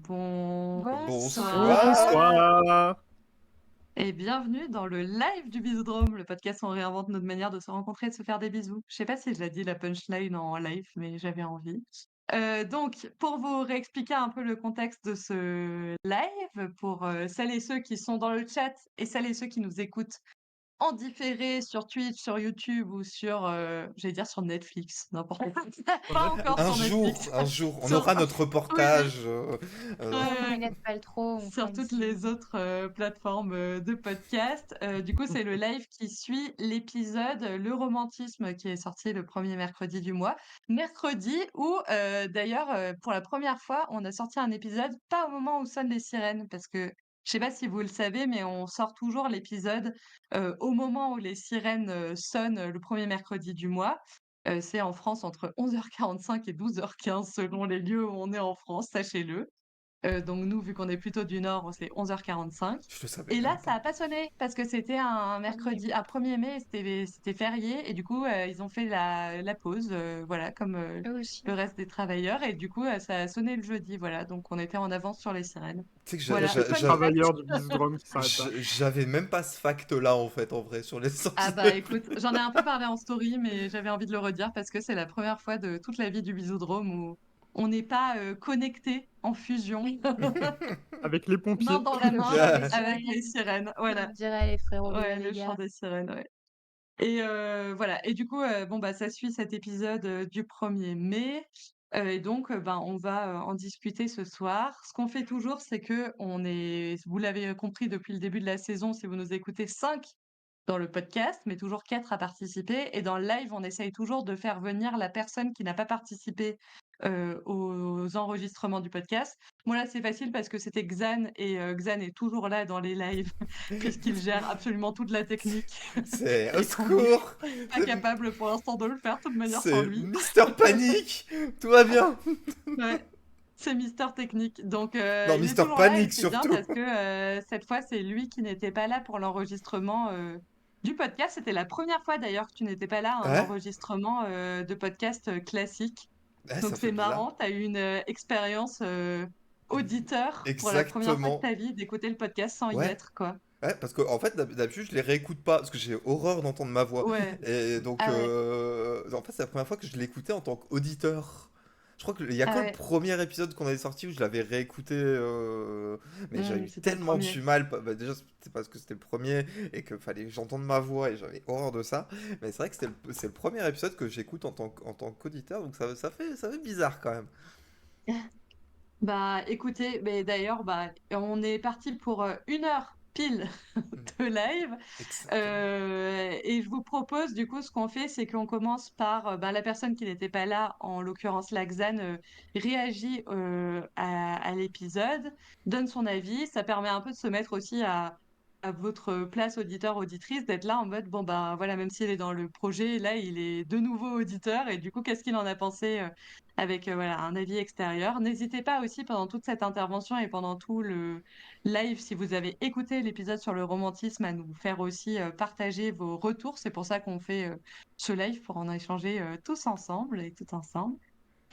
Bonsoir Bonsoir. Bonsoir. et bienvenue dans le live du Bisoudrome, le podcast où on réinvente notre manière de se rencontrer et de se faire des bisous. Je sais pas si je l'ai dit la punchline en live, mais j'avais envie. Donc, pour vous réexpliquer un peu le contexte de ce live, pour celles et ceux qui sont dans le chat et celles et ceux qui nous écoutent en différé sur Twitch, sur YouTube ou sur, j'allais dire sur Netflix, n'importe quoi. Sur Pas encore Netflix. sur Netflix. Un jour, on Sur aura notre oui, reportage. ouais, Non, ouais. m'inquiète pas trop, on fera Sur une toutes série. les autres, plateformes, de podcast. Du coup, c'est le live qui suit l'épisode, Le Romantisme qui est sorti le premier mercredi du mois. Mercredi où, d'ailleurs, pour la première fois, on a sorti un épisode pas au moment où sonnent les sirènes parce que je sais pas si vous le savez, mais on sort toujours l'épisode, au moment où les sirènes, sonnent, le premier mercredi du mois. C'est en France entre 11h45 et 12h15 selon les lieux où on est en France, sachez-le. Donc nous, vu qu'on est plutôt du nord, c'est 11h45 Je le savais et là, même ça pas. a pas sonné parce que c'était un mercredi, un 1er mai, c'était férié et du coup, ils ont fait la pause, voilà, comme, Eux aussi. le reste des travailleurs et du coup, ça a sonné le jeudi, voilà, donc on était en avance sur les sirènes. Tu sais que Voilà, Les fun fact. travailleurs du Bisoudrome qui s'arrêtent là. j'avais même pas ce fact-là en fait, en vrai, sur les Ah sorties bah, de... écoute, j'en ai un peu parlé en story, mais j'avais envie de le redire parce que c'est la première fois de toute la vie du Bisoudrome où on n'est pas, connectés en fusion, Avec les main pompiers. dans la Le main chant des avec les sirènes, sirènes, voilà. comme diraient les frérots de la Ouais, le chant Vega. des sirènes, ouais. Et voilà et du coup, bon, bah, ça suit cet épisode, du 1er mai, et donc ben, on va, en discuter ce soir. Ce qu'on fait toujours, c'est qu'on est vous l'avez compris depuis le début de la saison, si vous nous écoutez, 5 dans le podcast, mais toujours 4 à participer et dans le live, on essaye toujours de faire venir la personne qui n'a pas participé, aux enregistrements du podcast. Moi, là, c'est facile parce que c'était Xan et Xan est toujours là dans les lives puisqu'il gère absolument toute la technique C'est... Au et qu'on n'est secours. pas capable pour l'instant de le faire de toute manière sans C'est lui. Mister Panic. Tout va bien. Ouais, c'est Mister Technique. Donc Non, il est Mister toujours là et Panic c'est bien surtout. parce que, cette fois, c'est lui qui n'était pas là pour l'enregistrement, du podcast. C'était la première fois d'ailleurs que tu n'étais pas là à un Ouais. enregistrement, de podcast, classique. Ouais, ça Donc fait c'est bizarre. marrant, tu as eu une, expérience, auditeur pour la première fois de Exactement. ta vie d'écouter le podcast sans y Ouais. être, quoi. Ouais, parce que en fait, d'habitude, je les réécoute pas, parce que j'ai horreur d'entendre ma voix. Ouais. Et donc, Ah ouais. en fait, c'est la première fois que je l'écoutais en tant qu'auditeur. Je crois qu'il y a Ah que le ouais. premier épisode qu'on avait sorti où je l'avais réécouté, mais j'ai eu C'était le tellement premier. du mal. Bah, déjà, c'est parce que c'était le premier et que fallait que j'entende ma voix et j'avais horreur de ça. Mais c'est vrai que c'est le premier épisode que j'écoute en tant qu'auditeur, donc ça fait bizarre quand même. Bah, écoutez, mais d'ailleurs, bah, on est parti pour 1 heure pile de live. Exactement. Et je vous propose, du coup, ce qu'on fait, c'est qu'on commence par bah, la personne qui n'était pas là, en l'occurrence Laxane, réagit à l'épisode, donne son avis. Ça permet un peu de se mettre aussi à votre place auditeur, auditrice, d'être là en mode, bon, ben voilà, même s'il est dans le projet, là, il est de nouveau auditeur. Et du coup, qu'est-ce qu'il en a pensé avec voilà, un avis extérieur. N'hésitez pas aussi pendant toute cette intervention et pendant tout le live, si vous avez écouté l'épisode sur le romantisme, à nous faire aussi partager vos retours. C'est pour ça qu'on fait ce live pour en échanger tous ensemble et tout ensemble.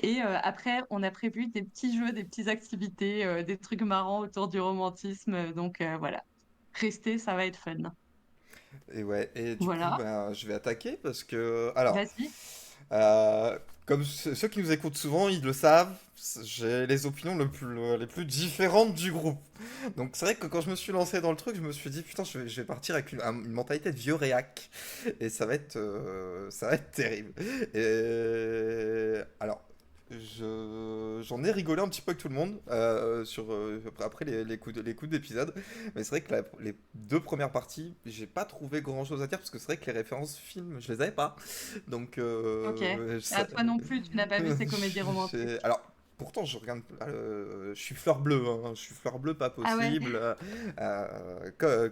Et après, on a prévu des petits jeux, des petites activités, des trucs marrants autour du romantisme. Donc voilà, restez, ça va être fun. Et ouais, et du coup, Voilà, bah, je vais attaquer parce que, alors, vas-y. Euh, comme ceux qui nous écoutent souvent, ils le savent, j'ai les opinions les plus différentes du groupe. Donc c'est vrai que quand je me suis lancé dans le truc, je me suis dit, putain, je vais partir avec une mentalité de vieux réac. Et ça va être terrible. Et alors, j'en ai rigolé un petit peu avec tout le monde après les coups d'épisode. Mais c'est vrai que les deux premières parties, j'ai pas trouvé grand chose à dire parce que c'est vrai que les références films, je les avais pas. Donc, Ok. À toi non plus, tu n'as pas vu ces comédies romantiques. alors, pourtant, je regarde, je suis fleur bleue, hein, je suis fleur bleue, pas Ah ouais? possible,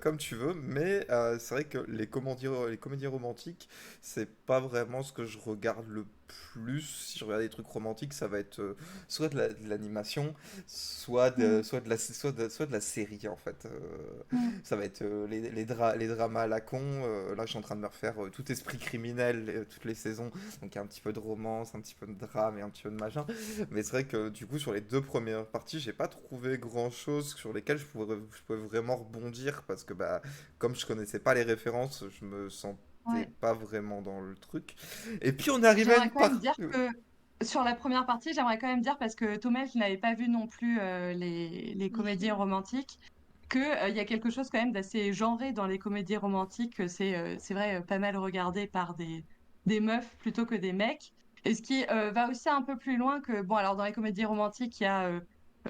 comme tu veux, mais c'est vrai que les comédies romantiques, c'est pas vraiment ce que je regarde le plus, si je regarde des trucs romantiques, ça va être soit de l'animation, Mm. soit de la série en fait. Mm. Ça va être les dramas à la con. Là, je suis en train de me refaire tout Esprit criminel, toutes les saisons. Donc, il y a un petit peu de romance, un petit peu de drame et un petit peu de machin. Mais c'est vrai que du coup, sur les deux premières parties, j'ai pas trouvé grand-chose sur lesquelles je pouvais vraiment rebondir parce que bah, comme je connaissais pas les références, je me sentais Ouais. pas vraiment dans le truc. Et puis on arrive à J'aimerais une quand même part. dire que sur la première partie, j'aimerais quand même dire, parce que Thomas, je n'avais pas vu non plus les Les comédies films. romantiques, que il y a quelque chose quand même d'assez genré dans les comédies romantiques. Que c'est vrai, pas mal regardé par des meufs plutôt que des mecs. Et ce qui va aussi un peu plus loin que, bon, alors dans les comédies romantiques, il y a,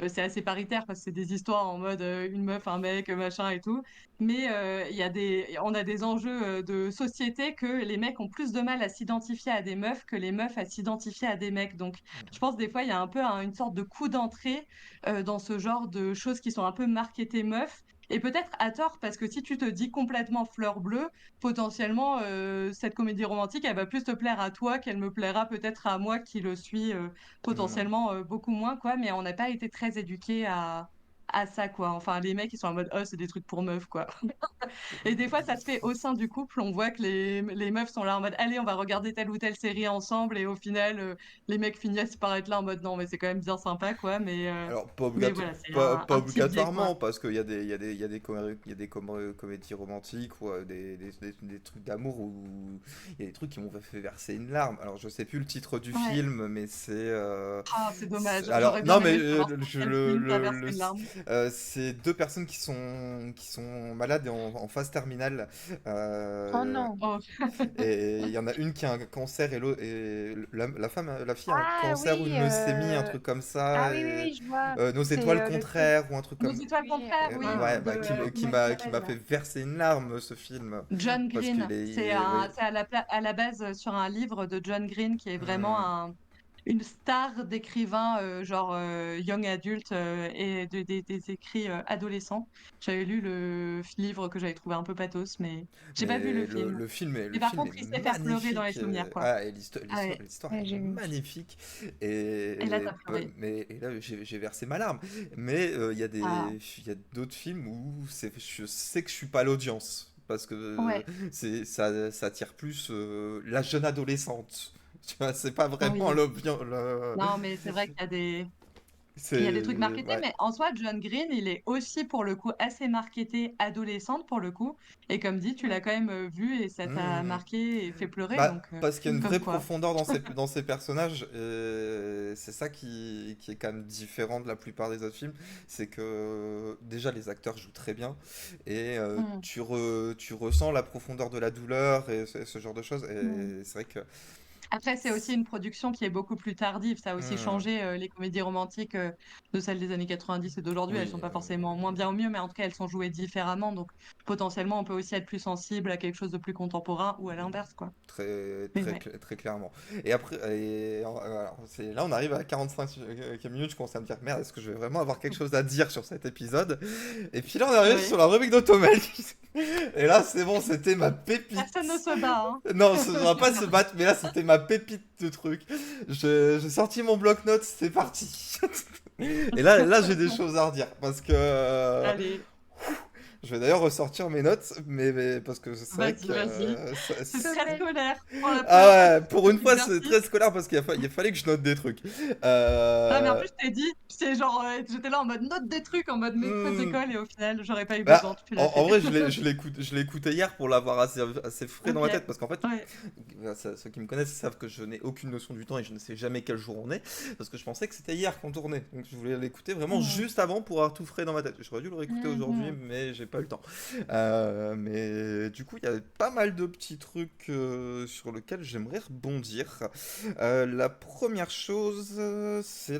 c'est assez paritaire parce que c'est des histoires en mode une meuf, un mec, machin et tout. Mais on a des enjeux de société que les mecs ont plus de mal à s'identifier à des meufs que les meufs à s'identifier à des mecs. Donc, je pense des fois, il y a un peu une sorte de coup d'entrée dans ce genre de choses qui sont un peu marketées meufs. Et peut-être à tort, parce que si tu te dis complètement fleur bleue, potentiellement, cette comédie romantique, elle va plus te plaire à toi qu'elle me plaira peut-être à moi qui le suis Hmm. potentiellement beaucoup moins, quoi. Mais on n'a pas été très éduqués à ça, quoi. Enfin, les mecs, ils sont en mode, oh, c'est des trucs pour meufs, quoi. Et des fois, ça se fait au sein du couple. On voit que les meufs sont là en mode, allez, on va regarder telle ou telle série ensemble. Et au final, les mecs finissent par être là en mode, non, mais c'est quand même bien sympa, quoi. Alors, Mais voilà, c'est pas un petit biais, obligatoirement, quoi. parce qu'il y a il y a des comédies romantiques ou des trucs d'amour où il y a des trucs qui m'ont fait verser une larme. Alors, je sais plus le titre du Ouais. film, mais c'est. Ah, c'est dommage. Alors, J'aurais non, bien mais aimé savoir sur quel film t'as versé une larme. c'est deux personnes qui sont malades et en phase terminale. Oh Euh, non. Oh, et il y en a une qui a un cancer et la fille a un Ah cancer ou oui. une leucémie, un truc comme Ah ça. oui, oui, Et oui, je vois. nos C'est étoiles le truc. contraires ou un truc Nos comme. étoiles Oui, contraires, oui, Ouais, de bah, comment il qui m'a s'appelle? fait verser une larme ce film. John Parce qu'il Green. est. Oui. C'est à la base sur un livre de John Green qui est vraiment Hmm. une star d'écrivain genre young adulte et des écrits adolescents. J'avais lu le livre que j'avais trouvé un peu pathos, mais j'ai pas vu le Mais film. le Mais par film contre, est il sait faire pleurer dans les magnifique. souvenirs, quoi. Ah, et Ah ouais. l'histoire ouais, est j'ai vu. magnifique. Et là, t'as pleuré. Et là, j'ai versé ma larme. Mais Ah il y a d'autres films où je sais que je suis pas l'audience. Parce que ouais. ça attire plus la jeune adolescente. Tu vois, c'est pas vraiment Oui. l'audience. Non, mais c'est vrai qu'il y a il y a des trucs C'est. marketés, Ouais. mais en soi, John Green, il est aussi pour le coup assez marketé adolescente pour le coup. Et comme dit, tu l'as quand même vu et ça t'a Hmm. marqué et fait pleurer, Bah, donc parce qu'il y a une vraie comme quoi. profondeur dans ces personnages, et c'est ça qui est quand même différent de la plupart des autres films, c'est que déjà les acteurs jouent très bien, et Mm, tu ressens la profondeur de la douleur et ce genre de choses, mm. et c'est vrai que. Après, c'est aussi une production qui est beaucoup plus tardive. Ça a aussi Hmm, changé les comédies romantiques de celles des années 90 et d'aujourd'hui. Elles oui, sont pas forcément moins bien ou mieux, mais en tout cas, elles sont jouées différemment. Donc, potentiellement, on peut aussi être plus sensible à quelque chose de plus contemporain ou à l'inverse, quoi. Mais ouais. très clairement. Et après, alors, là on arrive à 45 minutes, je commence à me dire, merde, est-ce que je vais vraiment avoir quelque chose à dire sur cet épisode? Et puis là on arrive Oui. sur la rubrique d'Automel. Et là c'est bon, c'était ma pépite. Personne ne se bat, hein. Non, on va pas se battre, mais là c'était ma pépite de truc. J'ai sorti mon bloc-notes, c'est parti. Et là j'ai des choses à redire, parce que Allez, je vais d'ailleurs ressortir mes notes, parce que c'est vrai vas-y, que vas-y. C'est très Sommeil. scolaire pour la première fois ah que ouais, tu fais pour une cet fois c'est exercice. très scolaire parce il fallait que je note des trucs. Ah, mais en Euh, plus, je t'ai dit, c'est genre, j'étais là en mode note des trucs, en mode méthode hmm, d'école, et au final, j'aurais pas eu besoin, Bah, tu l'as fait. en vrai, je l'ai écouté hier pour l'avoir assez frais dans Ok, ma tête. Parce qu'en fait, ouais. ceux qui me connaissent savent que je n'ai aucune notion du temps et je ne sais jamais quel jour on est. Parce que je pensais que c'était hier qu'on tournait. Donc je voulais l'écouter vraiment Mhm. juste avant pour avoir tout frais dans ma tête. J'aurais dû le réécouter aujourd'hui, Mhm. mais j'ai pas eu le temps. Mais du coup, il y a pas mal de petits trucs sur lesquels j'aimerais rebondir. La première chose, c'est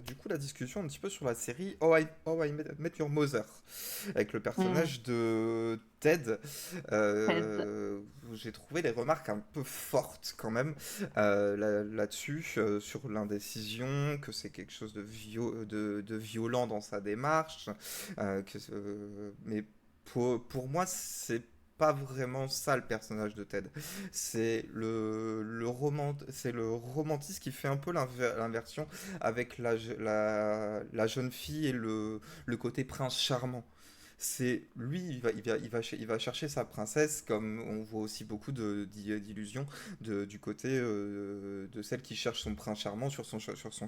du coup la discussion un petit peu sur la série How I Met Your Mother, avec le Mhm. personnage de Ted, Ted. où j'ai trouvé les remarques un peu fortes quand même là-dessus, sur l'indécision, que c'est quelque chose de violent dans sa démarche, mais pour moi, c'est pas vraiment ça le personnage de Ted. C'est c'est le romantisme qui fait un peu l'inversion avec la jeune fille et le côté prince charmant. C'est lui, il va chercher sa princesse, comme on voit aussi beaucoup d'illusions du côté de celle qui cherche son prince charmant sur son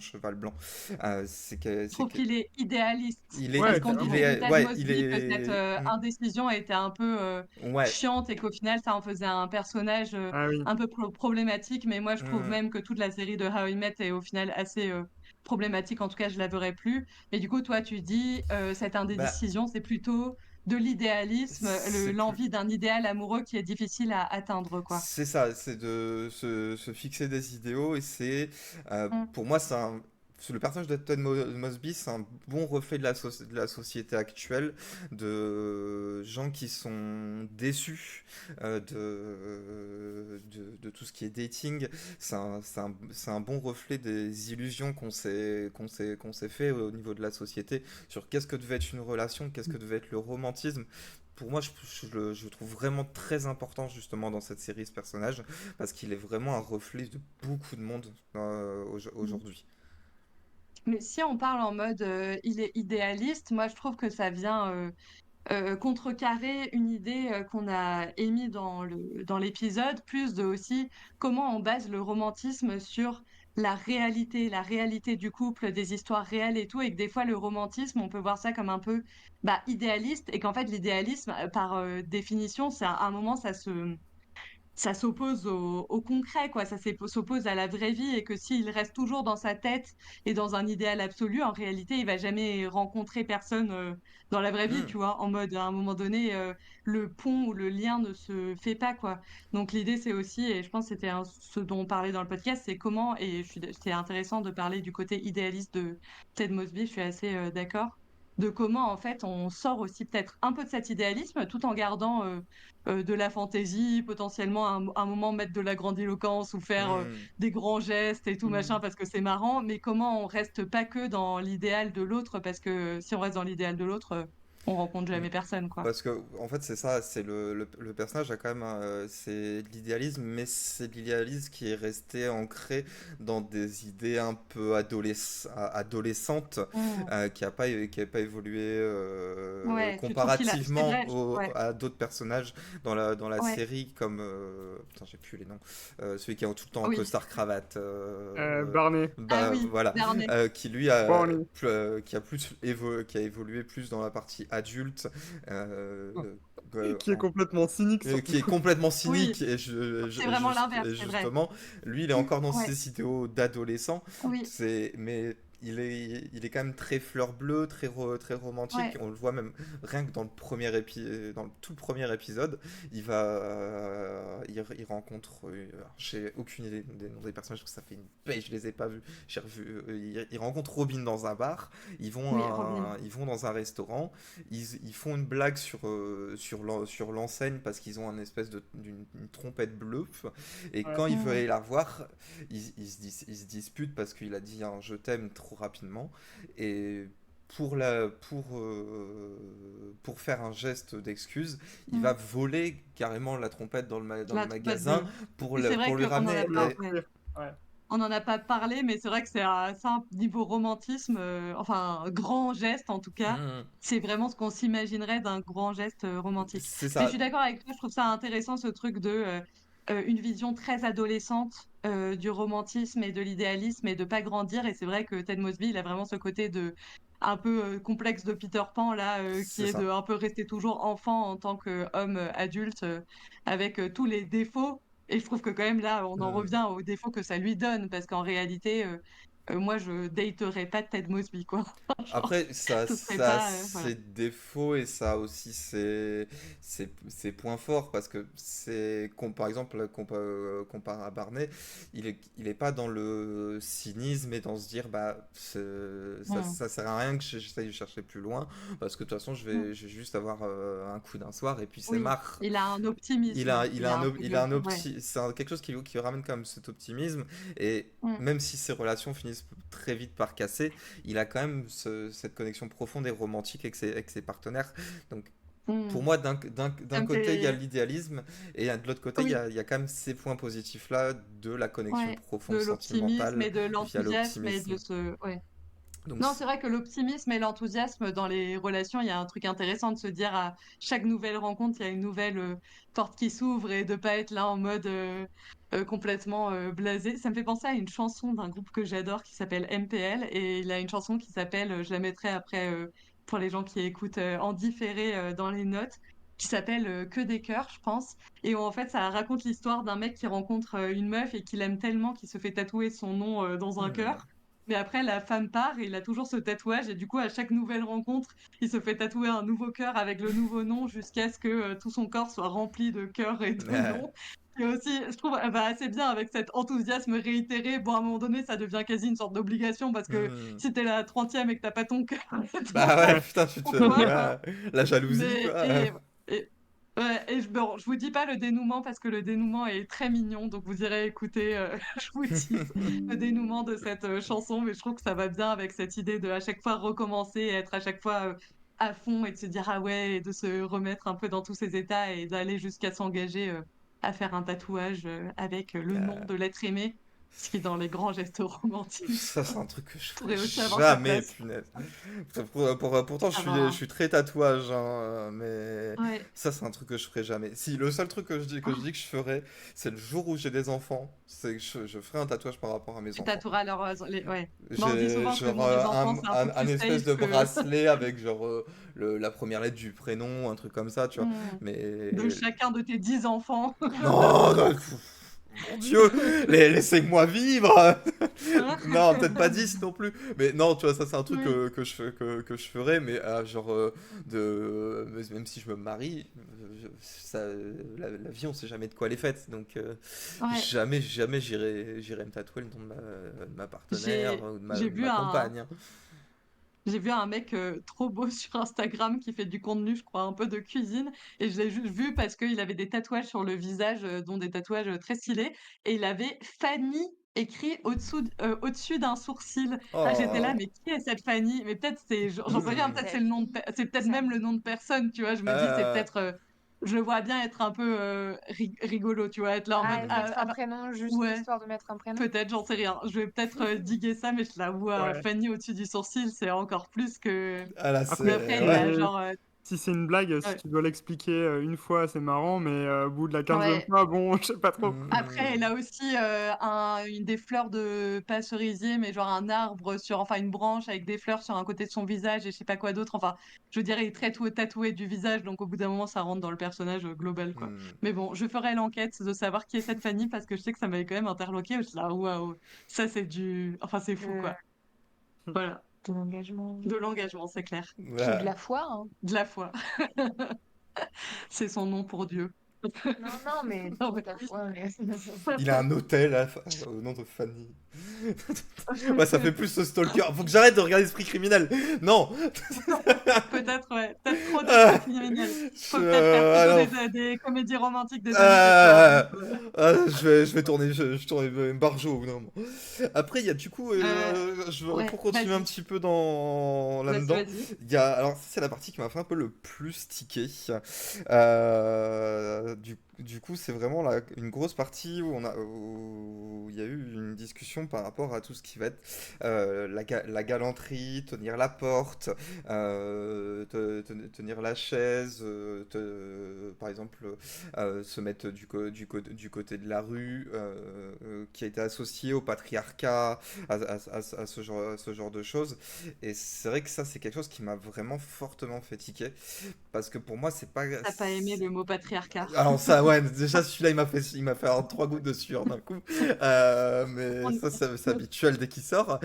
cheval blanc. Je trouve qu'il est idéaliste. Il est, Parce Ouais, qu'on il disait carrément. de est, Ted ouais, Mosby que cette indécision était un peu ouais, chiante et qu'au final, ça en faisait un personnage Ah oui. un peu problématique. Mais moi, je trouve mm, même que toute la série de How I Met est au final assez problématique. En tout cas, je la verrai plus. Mais du coup, toi, tu dis cette bah, indécision, c'est plutôt de l'idéalisme, c'est plus, l'envie d'un idéal amoureux qui est difficile à atteindre, quoi. c'est ça, c'est de se fixer des idéaux et Mm. pour moi, le personnage de Ted Mosby, c'est un bon reflet de la société actuelle, de gens qui sont déçus de tout ce qui est dating. C'est un bon reflet des illusions qu'on s'est fait au niveau de la société sur qu'est-ce que devait être une relation, qu'est-ce que devait être le romantisme. Pour moi, je le trouve vraiment très important justement dans cette série, ce personnage, parce qu'il est vraiment un reflet de beaucoup de monde aujourd'hui. Mais si on parle en mode il est idéaliste, moi je trouve que ça vient contrecarrer une idée qu'on a émise dans l'épisode, plus de aussi comment on base le romantisme sur la réalité du couple, des histoires réelles et tout, et que des fois le romantisme, on peut voir ça comme un peu idéaliste, et qu'en fait l'idéalisme, par définition, c'est à un moment ça s'oppose au concret, quoi. S'oppose à la vraie vie et que s'il reste toujours dans sa tête et dans un idéal absolu, en réalité, il va jamais rencontrer personne dans la vraie vie, Hmm. tu vois. En mode, à un moment donné, le pont ou le lien ne se fait pas, quoi. Donc l'idée, c'est aussi, et je pense que c'était ce dont on parlait dans le podcast, c'est comment, et c'est intéressant de parler du côté idéaliste de Ted Mosby, je suis assez d'accord, de comment, en fait, on sort aussi peut-être un peu de cet idéalisme tout en gardant de la fantaisie, potentiellement un moment mettre de la grandiloquence ou faire Hmm. des grands gestes et tout machin Mm. parce que c'est marrant, mais comment on reste pas que dans l'idéal de l'autre parce que si on reste dans l'idéal de l'autre, on rencontre Hmm. jamais personne, quoi. Parce que, en fait, c'est ça, c'est le personnage a quand même, c'est de l'idéalisme, mais c'est de l'idéalisme qui est resté ancré dans des idées un peu adolescentes, Mm. qui a pas évolué Ouais, tu trouves qu'il a... C'est comparativement vrai, ouais, à d'autres personnages dans la ouais, série, comme, putain, j'ai plus les noms, celui qui est tout le temps en oui. costard-cravate, Barney. Ah bah oui, voilà, Darnay. qui lui Barney. qui a évolué plus dans la partie adulte, euh, Qui est complètement cynique qui surtout. est complètement Oui, cynique c'est vraiment l'inverse, et c'est vrai. justement, lui, il est encore dans Ouais, ses idéaux d'adolescent, oui, mais il est quand même très fleur bleue, très romantique. ouais, On le voit même rien que dans dans le tout premier épisode, il rencontre, alors, j'ai aucune idée des noms des personnages parce que ça fait une paix, je les ai pas vus. J'ai revu, il rencontre Robin dans un bar, oui, Robin. ils vont dans un restaurant, ils font une blague sur l'enseigne parce qu'ils ont un espèce d'une trompette bleue. Et Ouais. quand il veut Mm. aller la voir, ils se disputent parce qu'il a dit un je t'aime trop rapidement. Et pour faire un geste d'excuse, il va Mm. voler carrément la trompette dans le La trompette magasin bleue. Oui, c'est vrai pour lui qu'on en ramener. a Pour pas. leur Ouais. offrir. Ouais. On n'en a pas parlé, mais c'est vrai que c'est un niveau romantisme, enfin, un grand geste en tout cas. Hmm, C'est vraiment ce qu'on s'imaginerait d'un grand geste romantique. c'est Mais je suis ça. d'accord avec toi, je trouve ça intéressant ce truc de une vision très adolescente du romantisme et de l'idéalisme et de pas grandir. Et c'est vrai que Ted Mosby, il a vraiment ce côté de un peu complexe de Peter Pan là, qui C'est est de ça. un peu rester toujours enfant en tant qu'homme adulte, avec tous les défauts et je trouve que quand même là, on en Hmm. revient aux défauts que ça lui donne, parce qu'en réalité, moi, je daterais pas Ted Mosby, quoi. Genre, Après, ce serait ça a pas, voilà. ses défauts et ça a aussi ses points forts parce que par exemple, comparé à Barney, il est pas dans le cynisme et dans se dire, bah, Mm. ça sert à rien que j'essaye de chercher plus loin parce que de toute façon, Mm. je vais juste avoir un coup d'un soir et puis c'est Oui, marre. il a un optimisme. Il a un peu Il a ouais. c'est quelque chose qui ramène quand même cet optimisme et Mm. même si ces relations finissent très vite par casser, il a quand même cette connexion profonde et romantique avec avec ses partenaires. Donc Pour Hmm. moi, d'un Ça me côté, il y a fait... l'idéalisme, et de l'autre côté, Oui, il y a quand même ces points positifs-là de la connexion ouais. De profonde l'optimisme sentimentale et de via l'enthousiasme et de l'optimisme. ce... Ouais. Donc, Non, c'est vrai que l'optimisme et l'enthousiasme dans les relations, il y a un truc intéressant de se dire à chaque nouvelle rencontre, il y a une nouvelle porte qui s'ouvre et de pas être là en mode complètement blasé. Ça me fait penser à une chanson d'un groupe que j'adore qui s'appelle MPL et il a une chanson qui s'appelle, je la mettrai après pour les gens qui écoutent en différé dans les notes, qui s'appelle Que des cœurs, je pense. Et où, en fait, ça raconte l'histoire d'un mec qui rencontre une meuf et qui l'aime tellement qu'il se fait tatouer son nom dans un hmm, cœur. Mais après, la femme part et il a toujours ce tatouage. Et du coup, à chaque nouvelle rencontre, il se fait tatouer un nouveau cœur avec le nouveau nom jusqu'à ce que tout son corps soit rempli de cœurs et de euh, noms. Et aussi, je trouve assez bien avec cet enthousiasme réitéré. Bon, à un moment donné, ça devient quasi une sorte d'obligation parce que hmm. si t'es la 30e et que t'as pas ton cœur, Bah ouais, Ouais. putain, pourquoi, quoi? la jalousie, Mais, quoi. et, ouais, et bon, je vous dis pas le dénouement parce que le dénouement est très mignon, donc vous irez écouter, je vous dis le dénouement de cette chanson, mais je trouve que ça va bien avec cette idée de à chaque fois recommencer et être à chaque fois à fond et de se dire ah ouais, et de se remettre un peu dans tous ces états et d'aller jusqu'à s'engager à faire un tatouage avec le nom de l'être aimé, ce qui dans les grands gestes romantiques Ça, c'est un truc que je ferais pourrait aussi avoir sa jamais, place. punaise. Pourtant, Ah je ben, suis très tatouage, hein, mais ouais, ça, c'est un truc que je ferais jamais. Si, le seul truc que je ferais, c'est le jour où j'ai des enfants, c'est que je ferai un tatouage par rapport à mes tu enfants. tatoueras leur... ouais. Bon, on dit J'ai souvent que le genre nom des enfants, c'est un peu un plus espèce safe de que bracelet avec genre la première lettre du prénom, un truc comme ça, tu vois. Hmm. de Mais chacun de tes 10 enfants. non, non, mon Dieu, laissez-moi vivre. Non, peut-être pas 10 non plus. Mais non, tu vois, ça c'est un truc Oui, que je ferais, mais genre, même si je me marie, la vie, on sait jamais de quoi elle est faite. Donc, ouais. jamais j'irai me tatouer le nom de ma partenaire ou J'ai de vu ma compagne, hein. j'ai vu un mec trop beau sur Instagram qui fait du contenu, je crois, un peu de cuisine. Et je l'ai juste vu parce qu'il avait des tatouages sur le visage, dont des tatouages très stylés. Et il avait Fanny écrit au-dessus d'un sourcil. Ah, j'étais là, Oh. mais qui est cette Fanny? Mais peut-être c'est, j'en sais rien, peut-être Hmm. c'est le Peut-être. nom c'est peut-être Ça. même le nom de personne, tu vois. Je me dis, c'est Euh, peut-être, je le vois bien être un peu rigolo, tu vois, être là en mode, Ah, mettre un prénom juste ouais. histoire de mettre un prénom. Peut-être, j'en sais rien. Je vais peut-être diguer ça, mais je la vois Ouais. Fanny au-dessus du sourcil, c'est encore plus que. ah là, Après, Mais si c'est. après, il Ouais. a c'est genre. si c'est une blague, si Ouais. tu dois l'expliquer une fois, c'est marrant, mais au bout de la 15e Ouais. fois, bon, je sais pas trop. Après, il Hmm. a aussi des fleurs de pas cerisier, mais genre un arbre sur, enfin une branche avec des fleurs sur un côté de son visage et je sais pas quoi d'autre. Enfin, je dirais, il est très tatoué du visage, donc au bout d'un moment, ça rentre dans le personnage global, quoi. Hmm. Mais bon, je ferai l'enquête de savoir qui est cette Fanny parce que je sais que ça m'avait quand même interloqué. Je suis là, waouh, ça c'est du. Enfin, c'est fou, De, quoi. Voilà. de l'engagement. De l'engagement, c'est clair. Puis de Ouais. la foi, hein. De la foi. C'est son nom pour Dieu. Non, non, mais de Non, mais la oui. foi. Il a un hôtel au nom de Fanny. Ouais, ça fait plus ce stalker. Faut que j'arrête de regarder Esprit criminel. Non. Peut-être, ouais. Peut-être trop Ah, d'esprit criminel. Faut peut-être faire plutôt alors, des comédies romantiques des années 90. je vais tourner, je tourne Barjo au bout d'un moment. Après, il y a du coup, Ouais, pour continuer un vas-y. petit peu dans Vas-y, là-dedans, vas-y. alors ça, c'est la partie qui m'a fait un peu le plus tiquer. Du coup, c'est vraiment une grosse partie où il y a eu une discussion par rapport à tout ce qui va être la galanterie, tenir la porte, tenir la chaise, par exemple, se mettre du côté de la rue, qui a été associé au patriarcat, à ce genre de choses. Et c'est vrai que ça, c'est quelque chose qui m'a vraiment fortement fait tiquer. Parce que pour moi, c'est pas. T'as pas aimé le mot patriarcat. Alors ça, ouais, déjà celui-là, il m'a fait avoir 3 gouttes de sueur d'un coup. Mais On- ça, c'est habituel dès qu'il sort.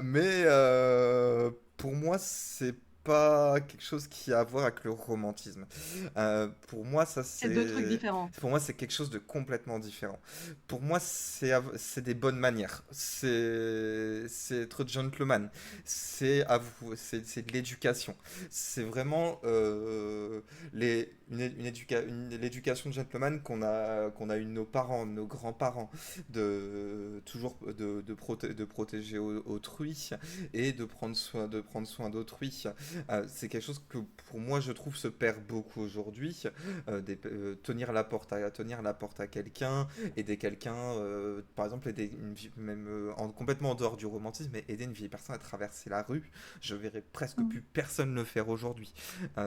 Mais pour moi, c'est pas quelque chose qui a à voir avec le romantisme. Pour moi, C'est deux trucs différents. pour moi, c'est quelque chose de complètement différent. Pour moi, c'est des bonnes manières. C'est être gentleman. C'est de l'éducation. C'est vraiment l'éducation de gentleman qu'on a eu de nos parents, de nos grands-parents, de toujours de protéger autrui et de prendre soin d'autrui. C'est quelque chose que pour moi je trouve se perd beaucoup aujourd'hui. Tenir la porte à quelqu'un, aider quelqu'un, par exemple aider même complètement en dehors du romantisme, mais aider une vieille personne à traverser la rue, je verrais presque Mm. plus personne le faire aujourd'hui.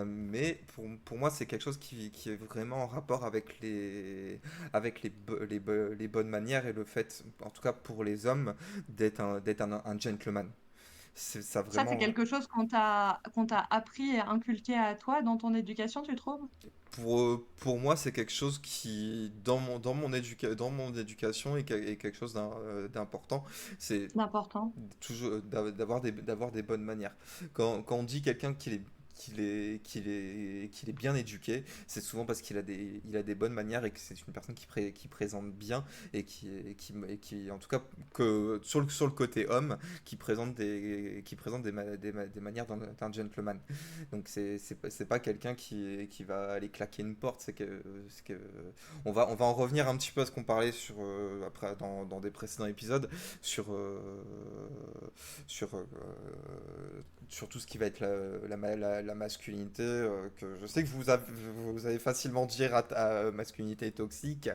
Mais pour moi c'est quelque chose qui est vraiment en rapport avec les bonnes manières et le fait, en tout cas pour les hommes, d'être un gentleman. C'est ça Ça, c'est vraiment. quelque chose qu'on t'a appris et inculqué à toi dans ton éducation, tu trouves? Pour moi, c'est quelque chose qui, dans mon éducation, est quelque chose d'important. C'est D'important. toujours d'avoir des bonnes manières. Quand on dit quelqu'un qu'il est bien éduqué, c'est souvent parce il a des bonnes manières et que c'est une personne qui présente bien et qui, en tout cas, que sur le côté homme, qui présente des manières d'un gentleman. Donc c'est pas quelqu'un qui va aller claquer une porte, c'est que on va en revenir un petit peu à ce qu'on parlait après dans des précédents épisodes sur sur, sur tout ce qui va être la masculinité, que je sais que vous avez facilement dire masculinité toxique,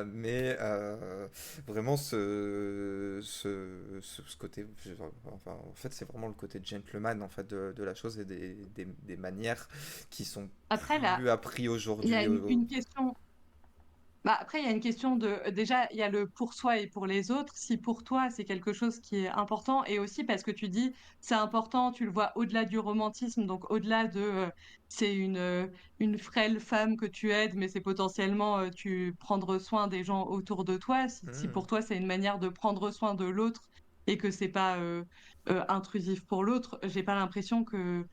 mais vraiment ce côté, enfin, en fait, c'est vraiment le côté gentleman en fait de la chose et des manières qui sont Après, là, plus appris il y a aujourd'hui. une question. Bah, après, il y a une question de... Déjà, il y a le pour soi et pour les autres. Si pour toi, c'est quelque chose qui est important, et aussi parce que tu dis, c'est important, tu le vois au-delà du romantisme, donc au-delà de... c'est une frêle femme que tu aides, mais c'est potentiellement tu prendre soin des gens autour de toi. Si Hmm. pour toi, c'est une manière de prendre soin de l'autre et que c'est pas intrusif pour l'autre, j'ai pas l'impression que...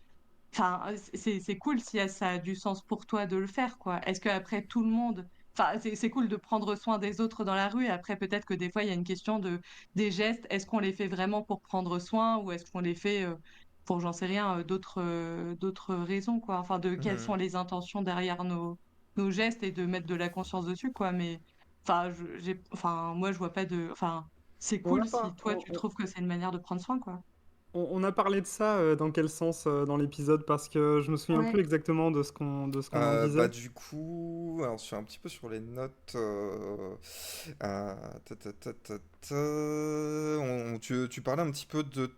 Enfin, c'est cool si ça a du sens pour toi de le faire, quoi. Est-ce qu'après tout le monde... Enfin, c'est cool de prendre soin des autres dans la rue. Et après, peut-être que des fois, il y a une question des gestes. Est-ce qu'on les fait vraiment pour prendre soin ou est-ce qu'on les fait pour, j'en sais rien, d'autres raisons, quoi. Enfin, de quelles sont Mhm. les intentions derrière nos gestes et de mettre de la conscience dessus, quoi. Mais, enfin, moi, je vois pas de... Enfin, c'est On cool n'a pas, si toi, tu trouves que c'est une manière de prendre soin, quoi. on a parlé de ça dans quel sens dans l'épisode parce que je me souviens plus Ouais. exactement de ce qu'on en Bah disait. du coup, alors je suis un petit peu sur les notes. Ta, ta, ta, ta, ta. Tu parlais un petit peu de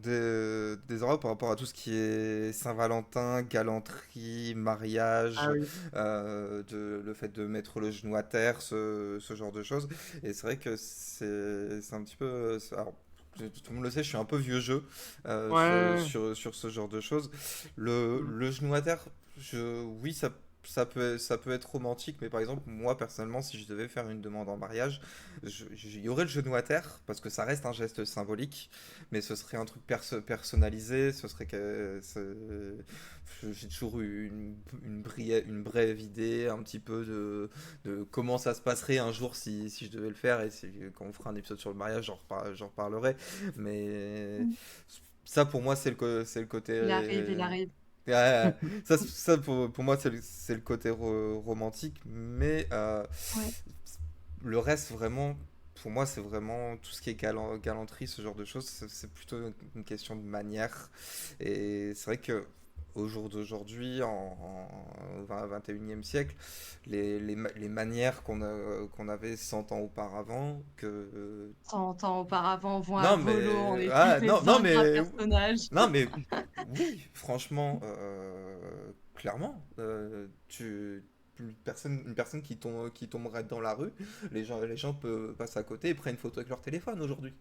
des horreurs par rapport à tout ce qui est Saint-Valentin, galanterie, mariage, Ah oui. le fait de mettre le genou à terre, ce genre de choses. Et c'est vrai que c'est un petit peu. Alors, tout le monde le sait, je suis un peu vieux jeu Ouais. sur ce genre de choses. Le genou à terre, oui, ça peut être romantique, mais par exemple, moi personnellement, si je devais faire une demande en mariage, il y aurait le genou à terre, parce que ça reste un geste symbolique, mais ce serait un truc personnalisé, ce serait que. J'ai toujours eu une brève idée, un petit peu de comment ça se passerait un jour si je devais le faire, et quand on fera un épisode sur le mariage, j'en reparlerai, mais Mm. ça pour moi, c'est le côté. Il arrive, il arrive. Ouais, ça pour moi, c'est le côté romantique, mais Ouais. le reste, vraiment, pour moi, c'est vraiment tout ce qui est galanterie, ce genre de choses, c'est plutôt une question de manière. Et c'est vrai que au jour d'aujourd'hui, au 21e siècle, les manières qu'on avait 100 ans auparavant, que... 100 ans auparavant, vont à Non, volo, on mais... est tous Ah, non, des non, ingrats mais... personnages. Non, mais oui, franchement, clairement, une personne qui tomberait dans la rue, les gens peuvent passer à côté et prennent une photo avec leur téléphone aujourd'hui.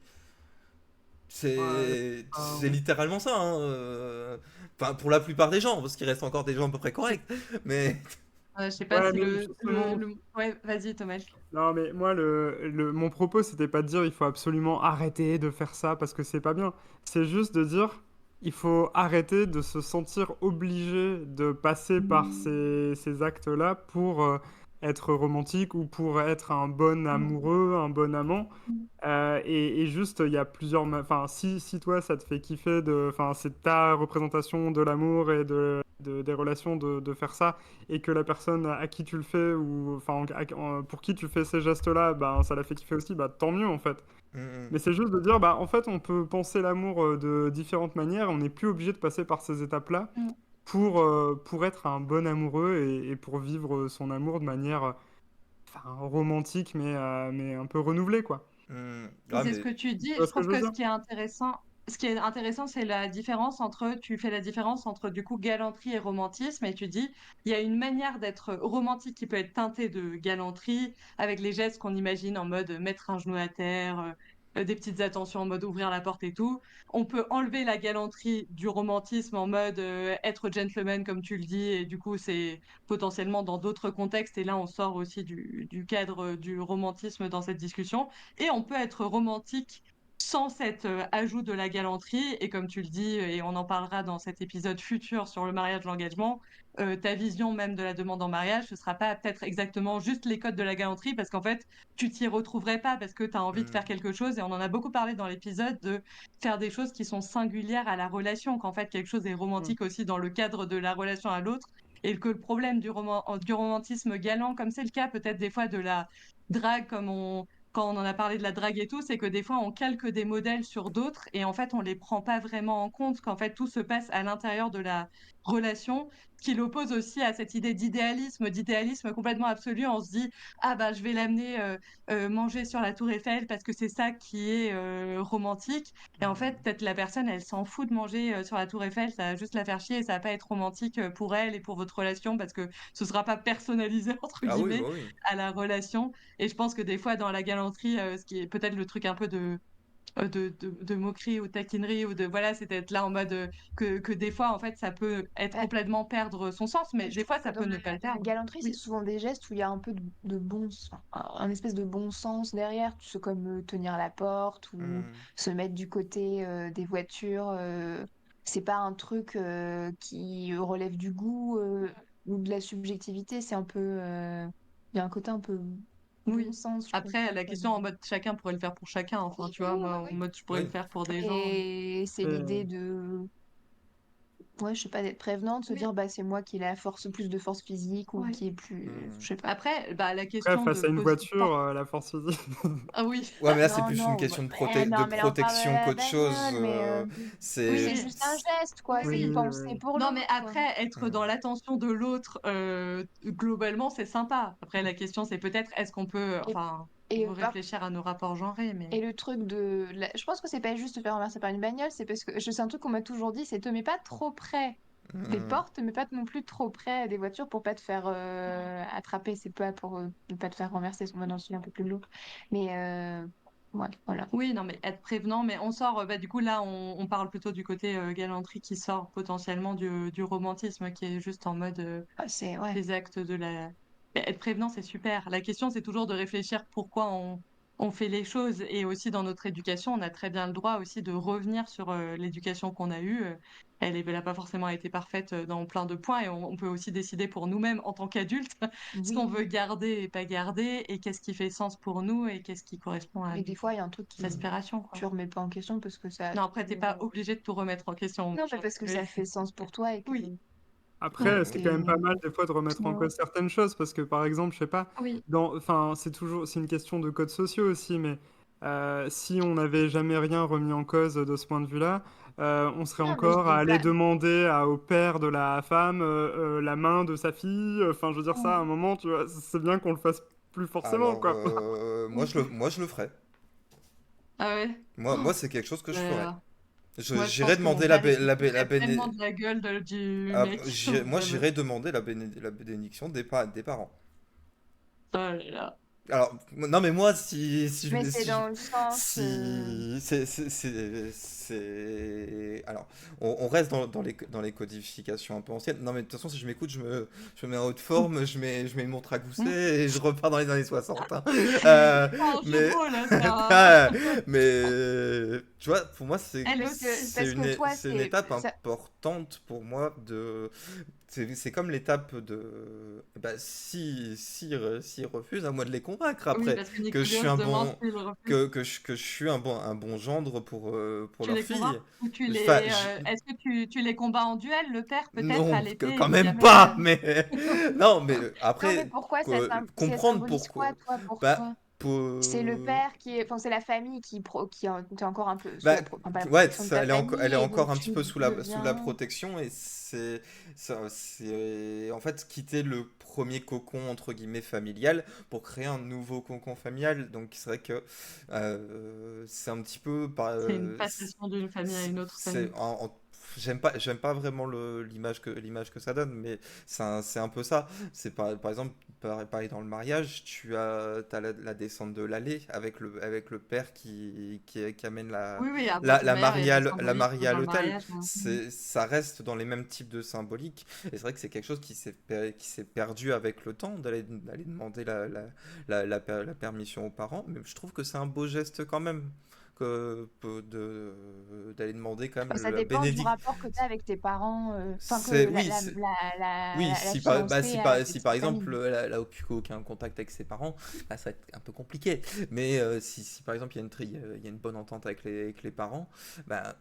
Ouais, C'est littéralement ça, hein, enfin, pour la plupart des gens, parce qu'il reste encore des gens à peu près corrects. Mais Je sais pas ouais, si mais justement, Ouais, vas-y, Thomas. non, mais moi, mon propos, c'était pas de dire il faut absolument arrêter de faire ça parce que c'est pas bien. C'est juste de dire il faut arrêter de se sentir obligé de passer par ces actes-là pour être romantique ou pour être un bon amoureux, un bon amant. Et juste, il y a plusieurs. Enfin, si toi, ça te fait kiffer, enfin, c'est ta représentation de l'amour et des relations de faire ça, et que la personne à qui tu le fais, ou enfin, pour qui tu fais ces gestes-là, ben, ça la fait kiffer aussi, bah, tant mieux en fait. Mm, Mais c'est juste de dire, bah, en fait, on peut penser l'amour de différentes manières, on n'est plus obligé de passer par ces étapes-là Mm. pour être un bon amoureux et pour vivre son amour de manière enfin, romantique, mais un peu renouvelée, quoi. Et Ah, c'est ce mais. que tu dis. Tu vois Je ce que trouve je veux que dire? ce qui est intéressant, c'est la différence entre, tu fais la différence entre du coup galanterie et romantisme, et tu dis, il y a une manière d'être romantique qui peut être teintée de galanterie, avec les gestes qu'on imagine en mode mettre un genou à terre, des petites attentions en mode ouvrir la porte et tout. On peut enlever la galanterie du romantisme en mode être gentleman, comme tu le dis, et du coup, c'est potentiellement dans d'autres contextes, et là, on sort aussi du cadre du romantisme dans cette discussion. Et on peut être romantique sans cet ajout de la galanterie. Et comme tu le dis, et on en parlera dans cet épisode futur sur le mariage, l'engagement, ta vision même de la demande en mariage, ce sera pas peut-être exactement juste les codes de la galanterie, parce qu'en fait, tu t'y retrouverais pas parce que tu as envie de faire Mm, quelque chose. Et on en a beaucoup parlé dans l'épisode de faire des choses qui sont singulières à la relation, qu'en fait, quelque chose est Mm. romantique aussi dans le cadre de la relation à l'autre. Et que le problème du romantisme galant, comme c'est le cas peut-être des fois de la drague, quand on en a parlé de la drague et tout, c'est que des fois on calque des modèles sur d'autres et en fait on les prend pas vraiment en compte, qu'en fait tout se passe à l'intérieur de la relation, ce qui l'oppose aussi à cette idée d'idéalisme complètement absolu. On se dit ah bah je vais l'amener manger sur la Tour Eiffel parce que c'est ça qui est romantique. Et en fait mm. peut-être la personne elle s'en fout de manger sur la Tour Eiffel, ça va juste la faire chier et ça va pas être romantique pour elle et pour votre relation parce que ce sera pas personnalisé entre Ah oui, guillemets bah oui. à la relation. Et je pense que des fois, dans la galanterie, ce qui est peut-être le truc un peu de moquerie ou taquinerie, ou de voilà, c'est d'être là en mode que des fois, en fait, ça peut être Bah, complètement perdre son sens, mais je des trouve fois, que ça dans peut ne pas le la perdre. galanterie, c'est Oui. souvent des gestes où il y a un peu de un espèce de bon sens derrière, tout ce comme tenir la porte ou Mm, se mettre du côté des voitures. C'est pas un truc qui relève du goût ou de la subjectivité, c'est un peu. Il y a un côté un peu bon Oui. sens, je trouve. Après, la question en mode chacun pourrait le faire pour chacun. Enfin, Oui, tu oui, vois, oui, moi, en oui. mode je pourrais le oui. faire pour des gens. Et c'est Et, l'idée de. Ouais, je sais pas, d'être prévenante, se Oui. dire bah c'est moi qui ai la force, plus de force physique ou Ouais. qui est plus. Mm. Je sais pas. Après, bah, la après, question de face à une voiture, la force physique. Ah oui, Ouais, mais là, c'est Non, plus une non, question non, de mais là on parle protection de la qu'autre chose. bagnole, mais c'est C'est. oui. juste un geste, Oui, quoi. C'est oui. Oui, penser oui. pour Non, mais l'autre, quoi. après, être dans Mm, l'attention de l'autre, globalement, c'est sympa. Après, la question, c'est peut-être, est-ce qu'on peut, Et, enfin, et, par- réfléchir à nos rapports genrés, mais... et le truc de. Je pense que c'est pas juste te faire renverser par une bagnole, c'est parce que c'est un truc qu'on m'a toujours dit, c'est te mets pas trop près des mm. portes, mais pas non plus trop près des voitures pour pas te faire attraper. C'est pas pour ne pas te faire renverser, on va dans le sujet un peu plus lourd. Mais ouais, voilà. Oui, non, mais être prévenant, mais on sort, bah, du coup, là, on parle plutôt du côté galanterie qui sort potentiellement du romantisme, qui est juste en mode Ah, c'est. Ouais. des actes de la... Mais être prévenant, c'est super. La question, c'est toujours de réfléchir pourquoi on fait les choses. Et aussi, dans notre éducation, on a très bien le droit aussi de revenir sur l'éducation qu'on a eue. Elle n'a pas forcément été parfaite dans plein de points. Et on peut aussi décider pour nous-mêmes, en tant qu'adultes, ce qu'on veut Oui. garder et pas garder, et qu'est-ce qui fait sens pour nous, et qu'est-ce qui correspond à Mais des nos fois, il y a un truc qui aspirations, tu quoi. remets pas en question parce que ça a Non, après, t'es toujours. pas obligé de tout remettre en question. Non, mais parce que ça fait sens pour toi et que Oui, Après, ouais, c'est quand même pas t'es. mal des fois de remettre en non, cause certaines choses parce que par exemple, je sais pas, oui. enfin, c'est une question de codes sociaux aussi, mais si on n'avait jamais rien remis en cause de ce point de vue-là, on serait Non, mais je encore à dis aller pas. demander au père de la femme la main de sa fille. Enfin, je veux dire ça, à un moment, tu vois, c'est bien qu'on le fasse plus forcément, Alors, quoi. moi, je le ferais. Ah ouais. Moi, c'est quelque chose que je ferais. Euh, Moi, je J'irais pense que mon demander père, il se foutrait tellement de la gueule du mec. moi, Vraiment. j'irais demander la bénédiction des parents. Oh là là. Alors, non, mais moi, si je Mais mets, c'est si je- dans le sens. si, alors, on reste dans les codifications un peu anciennes. Non, mais de toute façon, si je m'écoute, je me mets en haute forme, je mets une montre à gousset et je repars dans les années 60, hein. Euh, C'est un jeu de mais, mots, là, c'est un... mais, tu vois, pour moi, Elle aussi. Parce que toi, c'est une étape ça... importante pour moi de. C'est comme l'étape de. Bah, s'ils refusent, à moi de les convaincre Oui, après parce que que je suis Nicolas un demande bon, s'il refuse. que je suis un bon gendre pour Tu leur les combats? fille. Ou tu Enfin, les... est-ce que tu les combats en duel, le père, peut-être, à non, l'épée, quand si même jamais... pas, mais non, mais Non, mais après pourquoi ça comprendre symbolise quoi, pourquoi. toi, pour Bah, toi? C'est le pour- père qui est... Enfin, c'est la famille t'es encore un peu sous Bah, enfin, pas la ouais, protection de ta elle famille, est et encore donc un petit tu peu sous la deviens... protection et c'est en fait quitter le premier cocon entre guillemets familial pour créer un nouveau cocon familial. Donc c'est vrai que c'est un petit peu C'est une passation d'une famille à une autre c'est famille. j'aime pas vraiment l'image que ça donne, mais c'est un peu ça. C'est par exemple pareil dans le mariage, t'as la descente de l'allée avec le père qui amène Oui, oui, après, de toute manière, il y a des la symboliques mariée à dans le l'hôtel. mariage, hein. Ça reste dans les mêmes types de symboliques. Et c'est vrai que c'est quelque chose qui s'est perdu avec le temps, d'aller demander la permission aux parents. Mais je trouve que c'est un beau geste quand même. D'aller demander quand même Ça la dépend du bénédiction. rapport que tu as avec tes parents, enfin que C'est oui, oui, la fiancée a avec si sa par famille. exemple elle a aucun contact avec ses parents, là ça va être un peu compliqué. Mais si par exemple il y a une bonne entente avec les parents, bah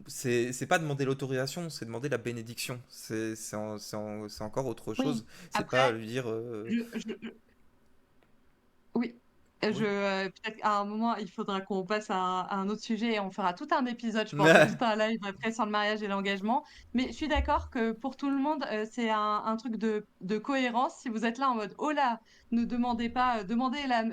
c'est pas demander l'autorisation, c'est demander la bénédiction. C'est encore autre chose. Oui. C'est pas Après, lui dire oui, oui. peut-être qu'à un moment, il faudra qu'on passe à un autre sujet et on fera tout un épisode, je pense, tout un live après sur le mariage et l'engagement. Mais je suis d'accord que pour tout le monde, c'est un truc de cohérence. Si vous êtes là en mode, oh là, ne demandez pas, demandez la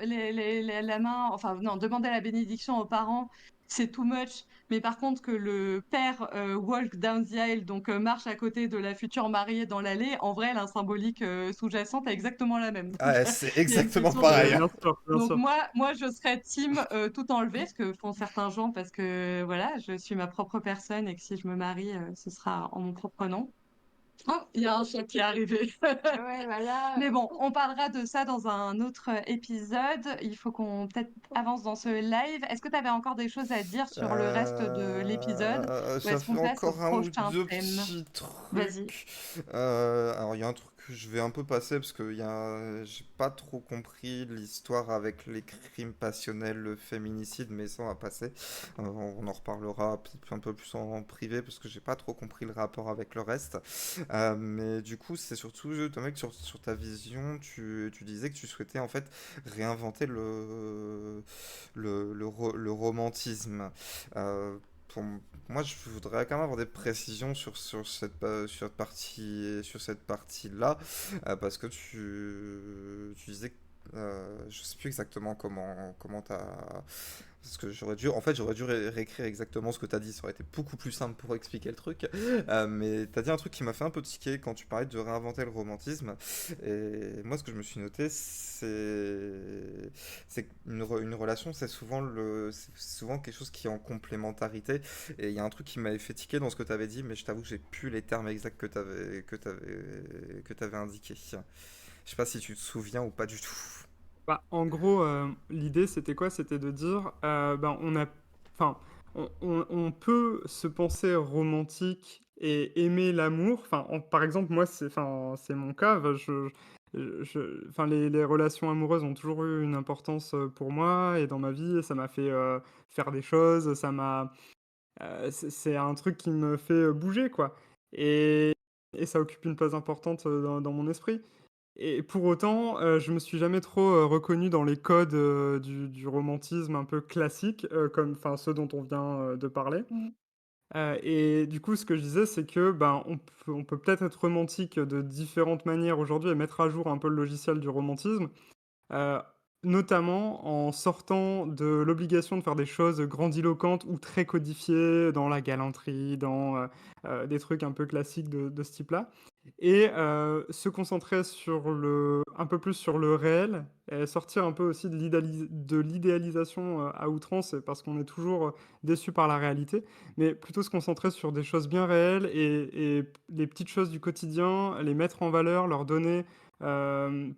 main, enfin non, demandez la bénédiction aux parents, c'est too much. Mais par contre, que le père walk down the aisle, donc marche à côté de la future mariée dans l'allée, en vrai, la symbolique sous-jacente est exactement la même. Donc, Ah, c'est il y a une exactement question de... pareil, hein. Bien sûr, bien Donc sûr. moi je serais team tout enlever, ce que font certains gens, parce que voilà, je suis ma propre personne et que si je me marie, ce sera en mon propre nom. Oh, il y a un chat qui est arrivé. Ouais, voilà. Mais bon, on parlera de ça dans un autre épisode. Il faut qu'on peut-être avance dans ce live. Est-ce que tu avais encore des choses à dire sur le reste de l'épisode ou est-ce qu'on J'avais passe au encore un ou prochain deux thème? petits Vas-y. trucs. Alors, il y a un truc que je vais un peu passer parce que j'ai pas trop compris l'histoire avec les crimes passionnels, le féminicide, mais ça on va passer. On en reparlera un peu plus en privé parce que j'ai pas trop compris le rapport avec le reste. Mais du coup, c'est surtout, mec, sur ta vision, tu disais que tu souhaitais en fait réinventer le romantisme. Pour moi, je voudrais quand même avoir des précisions sur cette partie-là, parce que tu disais que je sais plus exactement comment t'as. Parce que j'aurais dû réécrire exactement ce que t'as dit, ça aurait été beaucoup plus simple pour expliquer le truc. Mais t'as dit un truc qui m'a fait un peu tiquer quand tu parlais de réinventer le romantisme. Et moi, ce que je me suis noté, c'est une relation, c'est souvent quelque chose qui est en complémentarité. Et il y a un truc qui m'avait fait tiquer dans ce que tu avais dit, mais je t'avoue que j'ai plus les termes exacts que t'avais indiqués. Je sais pas si tu te souviens ou pas du tout. Bah, en gros, l'idée, c'était quoi? C'était de dire, ben, enfin, on peut se penser romantique et aimer l'amour. Enfin, par exemple, moi, c'est mon cas. Enfin, les relations amoureuses ont toujours eu une importance pour moi et dans ma vie. Et ça m'a fait faire des choses. C'est un truc qui me fait bouger, quoi. Et, et ça occupe une place importante dans mon esprit. Et pour autant, je me suis jamais trop, reconnu dans les codes, du romantisme un peu classique, comme enfin ceux dont on vient, de parler. Mm. Et du coup, ce que je disais, c'est que, ben, on peut peut-être être romantique de différentes manières aujourd'hui et mettre à jour un peu le logiciel du romantisme, heu, notamment en sortant de l'obligation de faire des choses grandiloquentes ou très codifiées dans la galanterie, dans, des trucs un peu classiques de ce type-là et se concentrer un peu plus sur le réel et sortir un peu aussi de l'idéalisation, à outrance parce qu'on est toujours, déçu par la réalité, mais plutôt se concentrer sur des choses bien réelles et les petites choses du quotidien, les mettre en valeur, leur donner,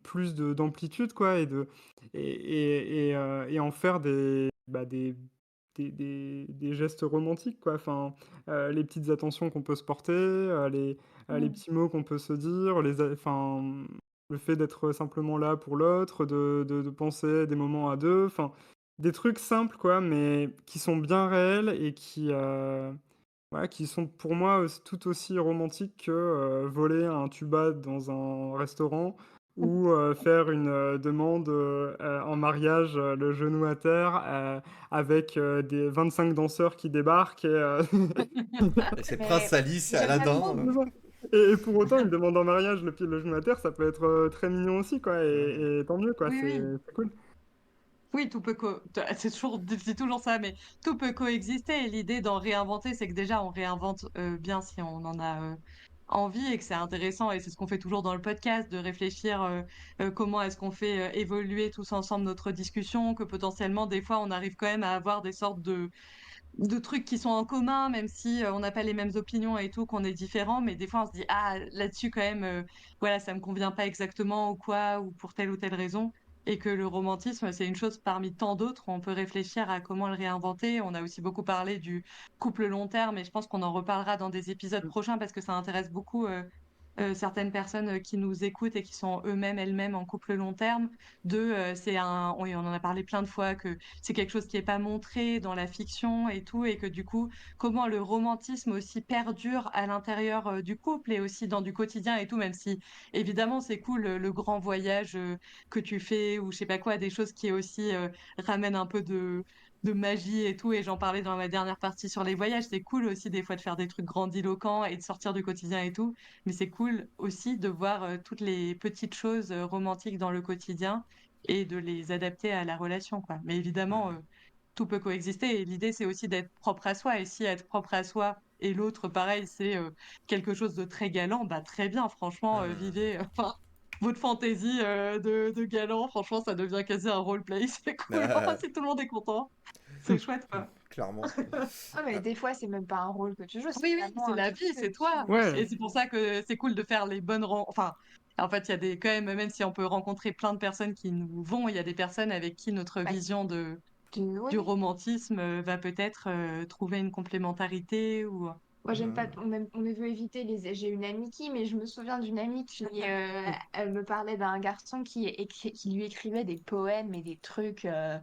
plus d'amplitude quoi et en faire des gestes romantiques quoi. Enfin, les petites attentions qu'on peut se porter, les Mm. petits mots qu'on peut se dire, le fait d'être simplement là pour l'autre, de penser des moments à 2, enfin, des trucs simples quoi, mais qui sont bien réels et ouais, qui sont pour moi tout aussi romantiques que, voler un tuba dans un restaurant ou, faire une, demande, en mariage, le genou à terre, avec, des 25 danseurs qui débarquent Et c'est Mais Prince Alice et j'aime pas trop. Aladdin. C'est ça. Et pour autant, une demande en mariage, le genou à terre, ça peut être, très mignon aussi quoi Hmm. et tant mieux quoi, Oui, oui. c'est cool. Oui, c'est toujours, je dis toujours ça, mais tout peut coexister. Et l'idée d'en réinventer, c'est que déjà, on réinvente bien si on en a envie et que c'est intéressant. Et c'est ce qu'on fait toujours dans le podcast, de réfléchir comment est-ce qu'on fait évoluer tous ensemble notre discussion, que potentiellement, des fois, on arrive quand même à avoir des sortes de trucs qui sont en commun, même si on n'a pas les mêmes opinions et tout, qu'on est différents, mais des fois on se dit ah là-dessus quand même, voilà ça me convient pas exactement ou quoi, ou pour telle ou telle raison, et que le romantisme c'est une chose parmi tant d'autres, on peut réfléchir à comment le réinventer. On a aussi beaucoup parlé du couple long terme, et je pense qu'on en reparlera dans des épisodes Mmh. prochains parce que ça intéresse beaucoup. Certaines personnes qui nous écoutent et qui sont elles-mêmes en couple long terme, oui, on en a parlé plein de fois, que c'est quelque chose qui est pas montré dans la fiction et tout, et que du coup, comment le romantisme aussi perdure à l'intérieur du couple et aussi dans du quotidien et tout, même si évidemment c'est cool le grand voyage que tu fais ou je sais pas quoi, des choses qui aussi ramènent un peu de magie et tout, et j'en parlais dans ma dernière partie sur les voyages, c'est cool aussi des fois de faire des trucs grandiloquents et de sortir du quotidien et tout, mais c'est cool aussi de voir toutes les petites choses romantiques dans le quotidien et de les adapter à la relation, quoi. Mais évidemment, Hmm. tout peut coexister et l'idée, c'est aussi d'être propre à soi. Et si être propre à soi et l'autre, pareil, c'est quelque chose de très galant, bah très bien, franchement, Hmm. vivez enfin, votre fantaisie de galant. Franchement, ça devient quasi un roleplay. C'est cool. Enfin, Ah, si tout le monde est content, c'est chouette, quoi. clairement. Ah, mais Ah, des fois, c'est même pas un rôle que tu joues, c'est Oui, oui, vraiment c'est un la truc vie, c'est toi. Ouais, Et c'est pour ça que c'est cool de faire les bonnes Enfin, en fait, il y a des, quand même, même si on peut rencontrer plein de personnes qui nous vont, il y a des personnes avec qui notre bah, vision oui, du oui. romantisme va peut-être trouver une complémentarité ou. Moi, j'aime pas, hmm. on veut éviter les. J'ai une amie mais je me souviens d'une amie qui elle me parlait d'un garçon qui lui écrivait des poèmes et des trucs. Elle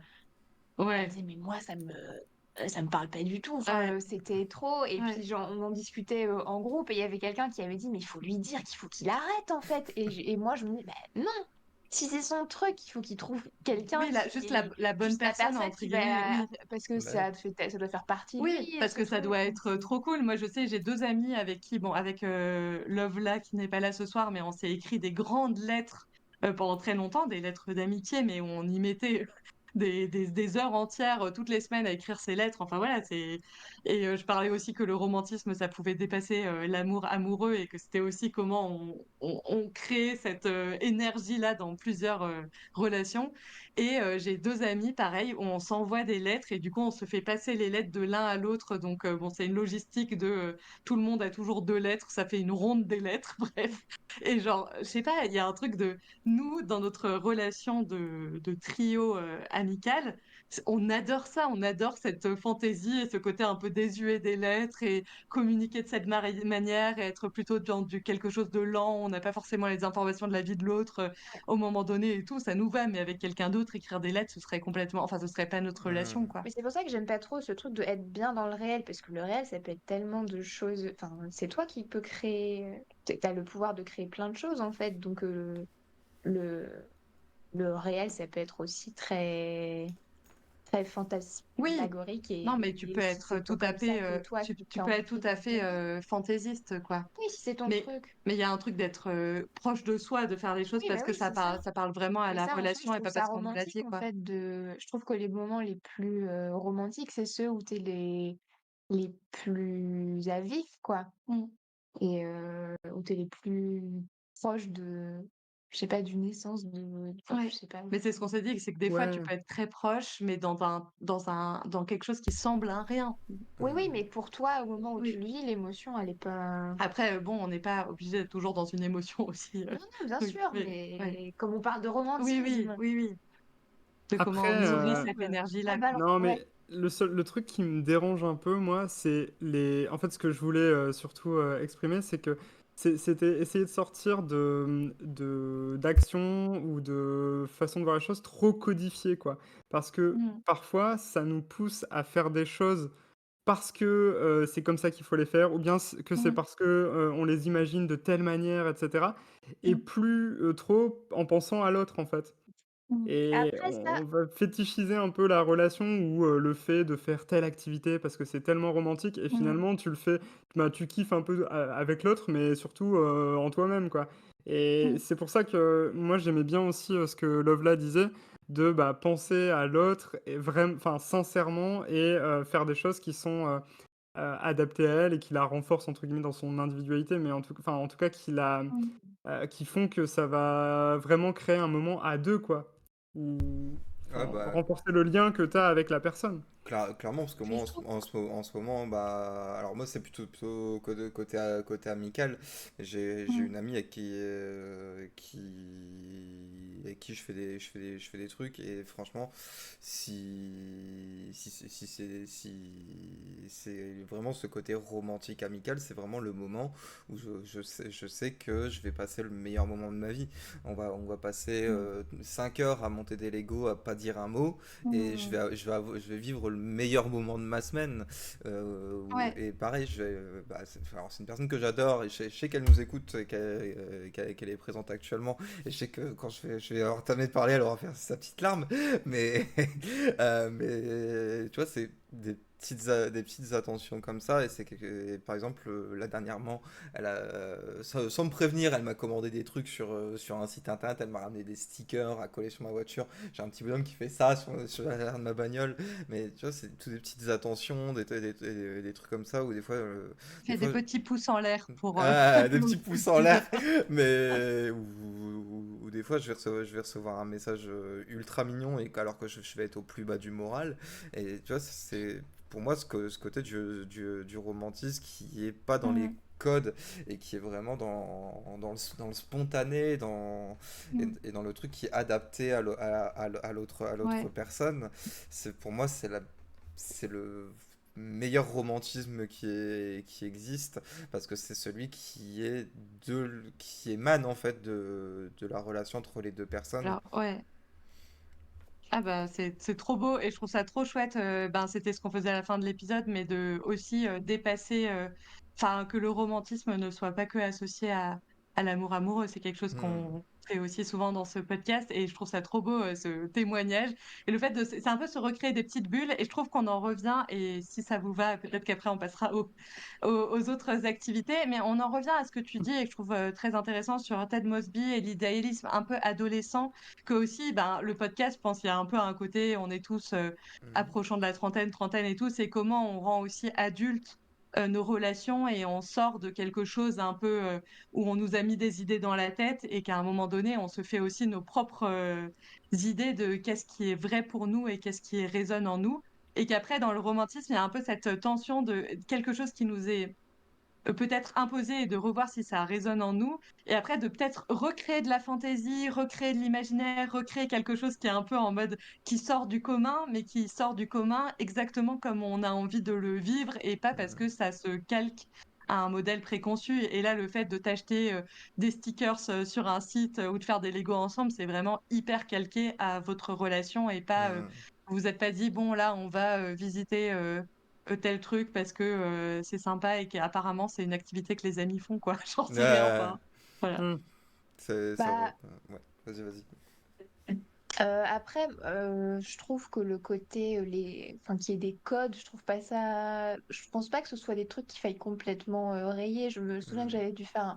Ouais, disait, mais moi, ça me parle pas du tout. Enfin, ouais, c'était trop. Et ouais. puis, genre, on en discutait en groupe et il y avait quelqu'un qui avait dit, mais il faut lui dire qu'il faut qu'il arrête, en fait. Et moi, je me dis, bah non, si c'est son truc, il faut qu'il trouve quelqu'un Oui, juste qui. la bonne Juste la personne, personne entre qui guillemets, va. oui. Parce que Bah, ça doit faire partie de Oui, lui, parce son que ça truc. doit Donc, être trop cool. Moi, je sais, j'ai deux amis avec qui, bon, avec Love là, qui n'est pas là ce soir, mais on s'est écrit des grandes lettres pendant très longtemps, des lettres d'amitié, mais où on y mettait des heures entières toutes les semaines à écrire ces lettres. Enfin voilà, c'est. Et je parlais aussi que le romantisme, ça pouvait dépasser l'amour amoureux et que c'était aussi comment on crée cette énergie-là dans plusieurs relations. Et j'ai deux amis, pareil, où on s'envoie des lettres et du coup, on se fait passer les lettres de l'un à l'autre. Donc, bon, c'est une logistique de tout le monde a toujours deux lettres, ça fait une ronde des lettres, bref. Et genre, je sais pas, il y a un truc de nous, dans notre relation de trio amical, on adore ça, on adore cette fantaisie et ce côté un peu désuet des lettres et communiquer de cette manière et être plutôt dans quelque chose de lent. On n'a pas forcément les informations de la vie de l'autre au moment donné et tout, ça nous va, mais avec quelqu'un d'autre, écrire des lettres, ce serait complètement, enfin, ce serait pas notre relation, hmm. quoi. mais c'est pour ça que j'aime pas trop ce truc de être bien dans le réel, parce que le réel, ça peut être tellement de choses. Enfin, c'est toi qui peux créer. T'as le pouvoir de créer plein de choses, en fait. Donc, le, le réel, ça peut être aussi très Oui, fantasmagorique. non, mais tu Et peux si être c'est pas tout comme à ça fait, que toi, tu tu as peux envie être de tout vivre à ta fait vie, fantaisiste, quoi. oui, si c'est ton Mais truc. mais il y a un truc d'être proche de soi, de faire les choses Oui, bah parce que oui, c'est ça. ça parle vraiment à Mais la ça, en fait, je relation et trouve pas ça parce qu'on nous l'a romantique, dit, en quoi. fait, de. Je trouve que les moments les plus romantiques, c'est ceux où t'es les plus à vif, quoi. Mm. Et où t'es les plus proches de, je sais pas, d'une essence de, enfin, Ouais. je sais pas. Mais c'est ce qu'on s'est dit, c'est que des fois, tu Ouais, peux être très proche, mais dans quelque chose qui semble un rien. Oui, oui, Hmm. mais pour toi, au moment où tu Oui. le vis, l'émotion, elle est pas. Après, bon, on n'est pas obligé d'être toujours dans une émotion aussi. Non, non, bien Oui, sûr, mais ouais. mais comme on parle de Oui, oui, romantisme, oui, oui. De comment après, honorer sinon, cette ah énergie-là, bah quoi. alors, non, ouais. mais le truc qui me dérange un peu, moi, c'est les. En fait, ce que je voulais surtout exprimer, c'est que c'était essayer de sortir d'action ou de façon de voir les choses trop codifiées, quoi. Parce que Mm, parfois, ça nous pousse à faire des choses parce que c'est comme ça qu'il faut les faire, ou bien que c'est mm, parce que on les imagine de telle manière, etc. Et mm, plus trop en pensant à l'autre, en fait. mm. Et Après ça, on va fétichiser un peu la relation ou le fait de faire telle activité parce que c'est tellement romantique et Mm, finalement tu le fais, bah, tu kiffes un peu avec l'autre, mais surtout en toi-même, quoi. Et mm, c'est pour ça que moi j'aimais bien aussi ce que Lovela disait, de bah, penser à l'autre et vraiment, enfin sincèrement et faire des choses qui sont adaptées à elle et qui la renforcent entre guillemets dans son individualité, mais enfin, en tout cas mm. qui font que ça va vraiment créer un moment à deux, quoi. Ou Ouais, enfin, bah, renforcer le lien que tu as avec la personne. Clairement, parce que puis moi, je trouve. en ce moment, bah, alors moi, c'est plutôt côté amical. J'ai Mm. une amie avec qui je fais des trucs, et franchement, si c'est vraiment ce côté romantique amical, c'est vraiment le moment où je sais que je vais passer le meilleur moment de ma vie. On va passer Mm. 5 heures à monter des Lego, à pas dire un mot, et Mm. je vais vivre le meilleur moment de ma semaine. Ouais. Et pareil, bah, alors, c'est une personne que j'adore, et je sais qu'elle nous écoute, et qu'elle est présente actuellement, et je sais que quand je vais avoir terminé de parler, elle aura fait sa petite larme, mais, mais tu vois, c'est des petites attentions comme ça, et par exemple, là dernièrement, sans me prévenir, elle m'a commandé des trucs sur un site internet, elle m'a ramené des stickers à coller sur ma voiture. J'ai un petit bonhomme qui fait ça sur l'arrière de ma bagnole, mais tu vois, c'est toutes des petites attentions, des trucs comme ça, ou des Fais des fois, petits pouces en l'air pour des le petits coup pouces en du l'air, papa. mais ou des fois, je vais recevoir un message ultra mignon, et alors que je vais être au plus bas du moral, et tu vois, c'est pour moi ce côté du romantisme qui est pas dans les Mm, codes, et qui est vraiment dans le spontané, mm. et dans le truc qui est adapté à l'autre Ouais. personne. Pour moi, c'est le meilleur romantisme qui existe, parce que c'est celui qui émane en fait de la relation entre les deux personnes. Alors, ouais. Ah bah c'est trop beau et je trouve ça trop chouette. Ben c'était ce qu'on faisait à la fin de l'épisode, mais de aussi dépasser, enfin que le romantisme ne soit pas que associé à l'amour amoureux. C'est quelque chose Hmm. qu'on fait aussi souvent dans ce podcast et je trouve ça trop beau ce témoignage et le fait de c'est un peu se recréer des petites bulles et je trouve qu'on en revient et si ça vous va, peut-être qu'après on passera aux autres activités, mais on en revient à ce que tu dis et que je trouve très intéressant sur Ted Mosby et l'idéalisme un peu adolescent que aussi, ben, le podcast, je pense qu'il y a un peu un côté, on est tous Mhm. approchant de la trentaine, trentaine et tout, c'est comment on rend aussi adultes nos relations et on sort de quelque chose un peu où on nous a mis des idées dans la tête et qu'à un moment donné, on se fait aussi nos propres idées de qu'est-ce qui est vrai pour nous et qu'est-ce qui résonne en nous. Et qu'après, dans le romantisme, il y a un peu cette tension de quelque chose qui nous est peut-être imposer et de revoir si ça résonne en nous. Et après, de peut-être recréer de la fantaisie, recréer de l'imaginaire, recréer quelque chose qui est un peu en mode qui sort du commun, mais qui sort du commun exactement comme on a envie de le vivre et pas parce Mhm. que ça se calque à un modèle préconçu. Et là, le fait de t'acheter des stickers sur un site ou de faire des Lego ensemble, c'est vraiment hyper calqué à votre relation et pas, Mhm. vous vous êtes pas dit, bon, là, on va visiter tel truc parce que c'est sympa et qu'apparemment c'est une activité que les amis font, quoi. J'en sais rien, Ouais, enfin. Voilà. Hmm. ça va. Bah, Ouais, vas-y. après, je trouve que le côté, enfin, qu'il y ait des codes, je trouve pas ça. Je pense pas que ce soit des trucs qu'il faille complètement rayer. Je me souviens que Mhm.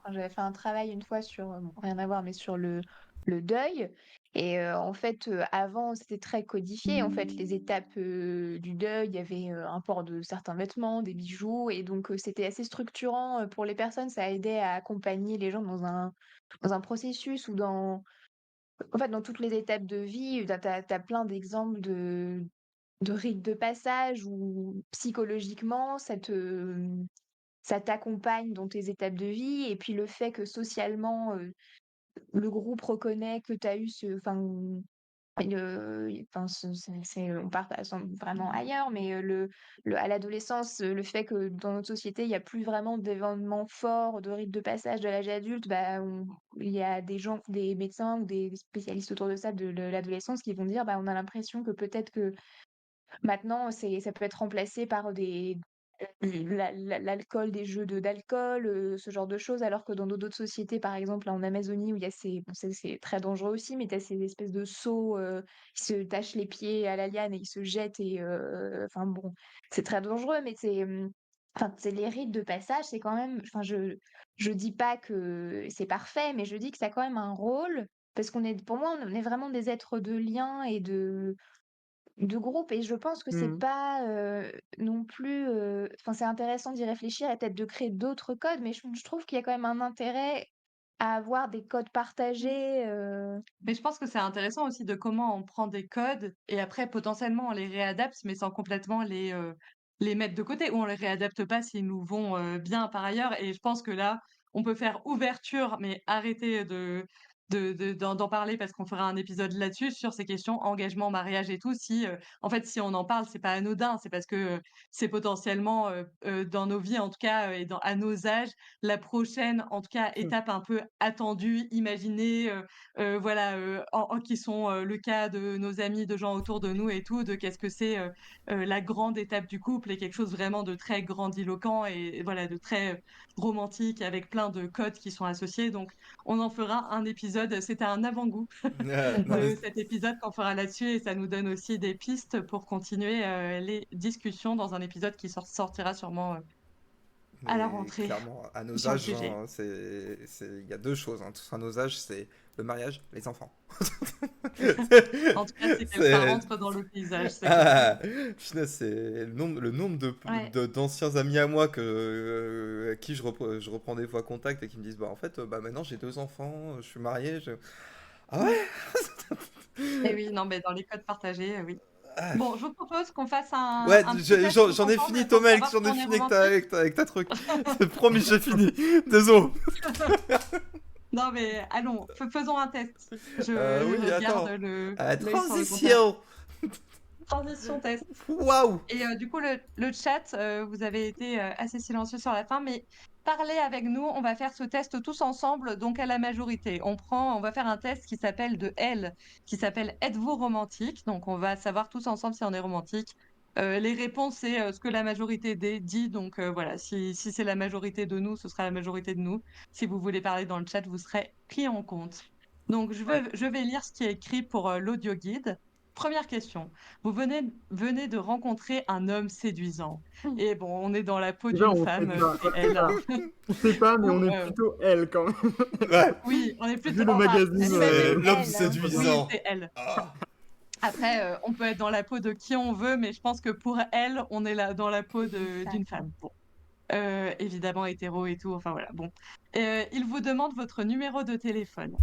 j'avais fait un travail une fois sur, bon, rien à voir, mais sur le deuil. Et en fait, avant, c'était très codifié. En fait, les étapes du deuil, il y avait un port de certains vêtements, des bijoux, et donc c'était assez structurant pour les personnes. Ça aidait à accompagner les gens dans un processus ou en fait, dans toutes les étapes de vie. T'as plein d'exemples de rites de passage où psychologiquement, ça t'accompagne dans tes étapes de vie. Et puis le fait que socialement, le groupe reconnaît que tu as eu enfin, on part vraiment ailleurs, mais à l'adolescence, le fait que dans notre société, il n'y a plus vraiment d'événements forts, de rites de passage de l'âge adulte, bah, il y a des gens, des médecins ou des spécialistes autour de ça, de l'adolescence, qui vont dire, bah, on a l'impression que peut-être que maintenant, ça peut être remplacé par l'alcool, des jeux d'alcool, ce genre de choses, alors que dans d'autres sociétés, par exemple en Amazonie, où il y a bon, c'est très dangereux aussi, mais tu as ces espèces de seaux, ils se tachent les pieds à la liane et ils se jettent, et enfin bon, c'est très dangereux, mais enfin, c'est les rites de passage, c'est quand même, enfin, je dis pas que c'est parfait, mais je dis que ça a quand même un rôle, parce pour moi, on est vraiment des êtres de lien et de groupe, et je pense que c'est Mhm. pas, non plus, enfin, c'est intéressant d'y réfléchir et peut-être de créer d'autres codes, mais je trouve qu'il y a quand même un intérêt à avoir des codes partagés, Mais je pense que c'est intéressant aussi de comment on prend des codes et après potentiellement on les réadapte, mais sans complètement les mettre de côté, ou on les réadapte pas s'ils nous vont bien par ailleurs. Et je pense que là, on peut faire ouverture, mais arrêter d'en parler parce qu'on fera un épisode là-dessus sur ces questions engagement, mariage et tout. Si en fait si on en parle, c'est pas anodin, c'est parce que c'est potentiellement dans nos vies en tout cas à nos âges la prochaine en tout cas étape un peu attendue, imaginée. Voilà, qui sont le cas de nos amis, de gens autour de nous et tout, de qu'est-ce que c'est la grande étape du couple, et quelque chose vraiment de très grandiloquent et voilà, de très romantique avec plein de codes qui sont associés. Donc, on en fera un épisode. C'était un avant-goût Non, mais de cet épisode qu'on fera là-dessus, et ça nous donne aussi des pistes pour continuer les discussions dans un épisode qui sortira sûrement à la Mais rentrée clairement, à nos sur le âges, sujet. il y a deux choses. Hein. À nos âges, c'est le mariage, les enfants. En tout cas, c'est que ça C'est... rentre dans le paysage, c'est clair. Ah, putain, c'est le nombre Ouais. d'anciens amis à moi à qui je reprends des fois contact et qui me disent, bah en fait, bah maintenant j'ai deux enfants, je suis marié. Ah ouais? Et oui, non, mais dans les codes partagés, oui. Ah, Bon, je vous propose qu'on fasse un, ouais, un petit test tous j'en ai ensemble fini, pour Tomelk, savoir j'en si ai on est fini avec romantique. avec ta truc. C'est promis, j'ai fini. Désolé. Non, mais allons, faisons un test. Je Oui, regarde attends. l'œil sur le compteur. Transition. Transition test. Waouh. Et du coup, le chat, vous avez été assez silencieux sur la fin, mais parlez avec nous. On va faire ce test tous ensemble, donc à la majorité. On va faire un test qui s'appelle de L, qui s'appelle Êtes-vous romantique? Donc, on va savoir tous ensemble si on est romantique. Les réponses, c'est ce que la majorité dit. Donc, voilà, si c'est la majorité de nous, ce sera la majorité de nous. Si vous voulez parler dans le chat, vous serez pris en compte. Donc, Ouais. je vais lire ce qui est écrit pour l'audio guide. Première question. Vous venez de rencontrer un homme séduisant. Et bon, on est dans la peau Déjà, d'une on sait femme, pas. c'est elle, hein. Voilà. On sait pas, mais Ou, on est plutôt elle quand même. Ouais. oui, on est plutôt. Vu le Enfin, magazine, C'est j'imagine. l'homme elle, hein. Oui, séduisant. c'est elle. Ah. Après, on peut être dans la peau de qui on veut, mais je pense que pour elle, on est là dans la peau Une d'une femme. femme. Bon. Évidemment hétéro et tout. Enfin voilà. Bon. Il vous demande votre numéro de téléphone.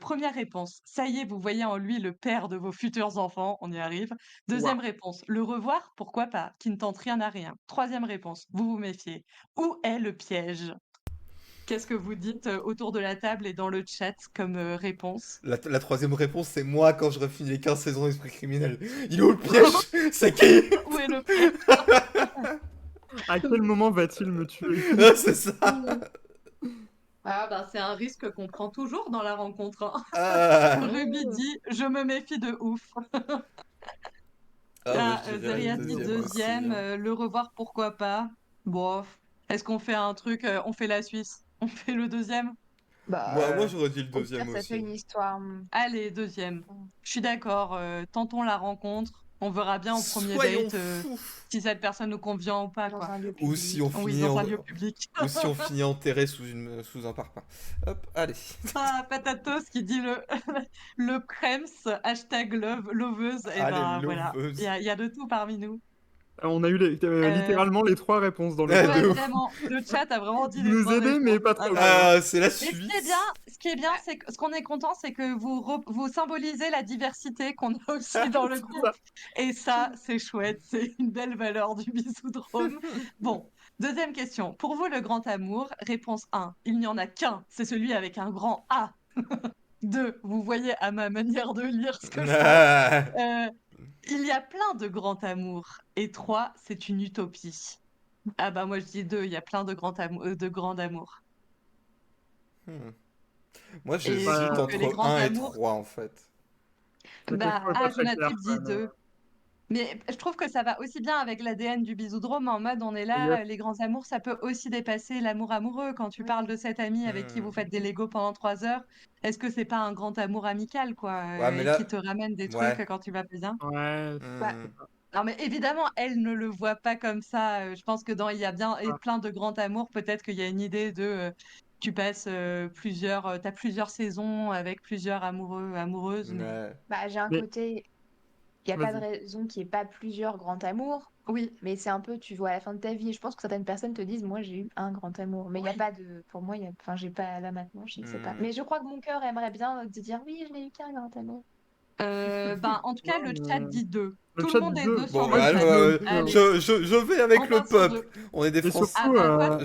Première réponse, ça y est, vous voyez en lui le père de vos futurs enfants, on y arrive. Deuxième Waouh. réponse, le revoir, pourquoi pas, qui ne tente rien à rien. Troisième réponse, vous vous méfiez. Où est le piège? Qu'est-ce que vous dites autour de la table et dans le chat comme réponse? La troisième réponse, c'est moi quand j'aurai fini les 15 saisons d'Esprit criminel. Il est où le piège? C'est qui? Où est le piège? À quel moment va-t-il me tuer? C'est ça. Ah bah c'est un risque qu'on prend toujours dans la rencontre, hein. Ah, Ruby dit, je me méfie de ouf. ah ouais, Ah, je dirais le Zeria dit deuxième aussi. deuxième, Hein. le revoir, pourquoi pas. Bof. Est-ce qu'on fait un truc, on fait la Suisse? On fait le deuxième? Moi Bah, j'aurais dit le au pire, deuxième ça fait aussi. une histoire. Allez, deuxième. Je suis d'accord, tentons la rencontre. On verra bien au premier Soyons date fous. si cette personne nous convient ou pas, Dans quoi. un lieu Ou si public. on Oui, finit dans en... un lieu public. Ou si on finit enterré sous un parpaing. Hop, allez. Ah, Patatos qui dit le Krems, hashtag loveuse. Et Allez, ben voilà, loveuse. y a de tout parmi nous. On a eu Euh, littéralement les 3 réponses dans le Ouais, chat. Ouais, de ouf. vraiment, le chat a vraiment dit Vous les nous 3 aidez, mais réponses. pas Ah trop bah loin. Ah, c'est la mais suite. ce qui est bien, c'est que ce qu'on est content, c'est que vous symbolisez la diversité qu'on a aussi dans le C'est groupe. ça. Et ça, c'est chouette, c'est une belle valeur du bisoudrome. Bon, deuxième question. Pour vous, le grand amour, réponse 1, il n'y en a qu'un, c'est celui avec un grand A. 2, vous voyez à ma manière de lire ce que je pense. Euh, il y a plein de grand amour. Et 3, c'est une utopie. Ah bah moi je dis 2, il y a plein de grand amour. Hmm. Moi, Et je j'hésite trouve Ouais, que les entre grands 1 et amours, 3, en fait. la question bah, est pas ah, très claire Jonatrip quand dit même. 2. Mais je trouve que ça va aussi bien avec l'ADN du bisoudrome, en mode on est Yes. là, les grands amours, ça peut aussi dépasser l'amour amoureux. Quand tu parles de cet ami avec qui Hmm. vous faites des Legos pendant 3 heures, est-ce que c'est pas un grand amour amical, quoi, Ouais, mais et qui là... te ramène des trucs Ouais. quand tu vas pas bien? Ouais, Bah, Hmm. Non, mais évidemment, elle ne le voit pas comme ça. Je pense que dans Il y a bien et ah, plein de grands amours, peut-être qu'il y a une idée de tu passes t'as plusieurs saisons avec plusieurs amoureux, amoureuses, mais Ouais. bah, j'ai un mais côté, il n'y a pas de vas-y. raison qu'il n'y ait pas plusieurs grands amours, oui, mais c'est un peu, tu vois, à la fin de ta vie. Je pense que certaines personnes te disent, moi, j'ai eu un grand amour, mais il n'y a oui. pas de, pour moi, enfin, j'ai pas, là maintenant, je ne sais pas. Hmm. Mais je crois que mon cœur aimerait bien te dire, oui, je n'ai eu qu'un grand amour. Ben, en tout cas, le chat Ouais, dit 2. le Tout le chat monde dit est 2 2. sur Bon, le Ouais, je chat. dis 2 aussi. Allez, je vais on avec le part sur peuple. 2. On est des Et Français. Ah surtout, bah toi,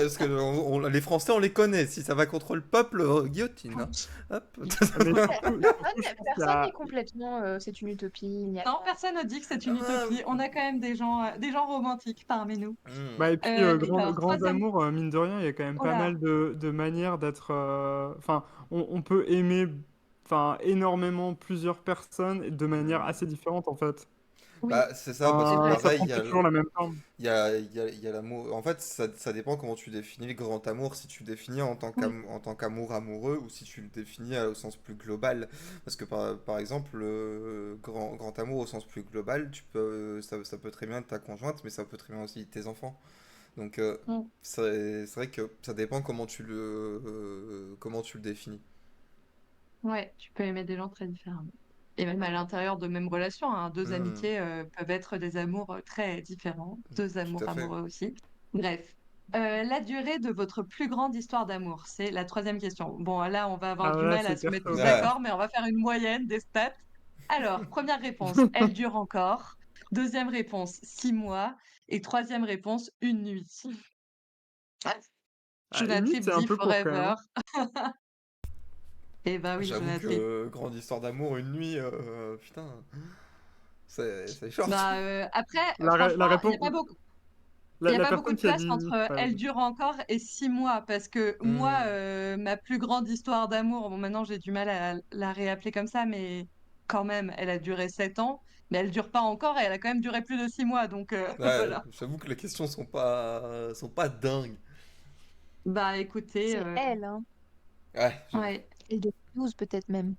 Parce que les Français, on les connaît. Si ça va contre le peuple, guillotine. Hein. Hop. mais Ouais, surtout, surtout, je pense qu'il y personne a... n'est complètement, c'est une utopie, il n'y a non, pas. personne ne dit que c'est une Ah, utopie. On a quand même des gens romantiques parmi nous. hmm. Bah, et puis, Alors, grands troisième... amours, mine de rien, il y a quand même Oh pas là, mal de manières d'être... Enfin, on peut aimer enfin, énormément plusieurs personnes de manière Hmm. assez différente, en fait. oui, Bah, c'est ça, parce c'est que vrai. Ça pareil, prend pas toujours la même forme. il y a l'amour. En fait, ça dépend comment tu définis le grand amour, si tu le définis Oui. en tant qu'amour amoureux ou si tu le définis au sens plus global. Parce que par exemple, le grand amour au sens plus global, ça peut très bien être ta conjointe, mais ça peut très bien aussi être tes enfants. Donc, Mm. c'est vrai que ça dépend comment tu le définis. Ouais, tu peux aimer des gens très différemment. Et même à l'intérieur de même relation, hein, deux Hmm, amitiés peuvent être des amours très différents, deux tout amours à fait. amoureux aussi. Bref. La durée de votre plus grande histoire d'amour, c'est la troisième question. Bon, là, on va avoir Ah, du là, mal à c'est se mettre perso, tous là. Ouais. d'accord, mais on va faire une moyenne des stats. Alors, première réponse, elle dure encore. Deuxième réponse, 6 mois. Et troisième réponse, une nuit. Ah, une nuit, Jonatrip c'est un dit peu court, quand même, forever. hein. Eh ben oui, J'avoue Jonatrip. que grande histoire d'amour, une nuit, putain, c'est short. Bah, après, La franchement, il n'y réponse... a pas beaucoup. Il n'y a La pas beaucoup personne de qui a place dit... entre Ouais, Elle vas-y. dure encore et 6 mois, parce que moi, Hmm, ma plus grande histoire d'amour, bon maintenant j'ai du mal à la réappeler comme ça, mais quand même, elle a duré 7 ans, mais elle dure pas encore et elle a quand même duré plus de 6 mois, donc ouais, voilà. j'avoue que les questions sont pas dingues. Bah écoutez, C'est elle, hein. Ouais, j'avoue. ouais. Elle de 12 peut-être même.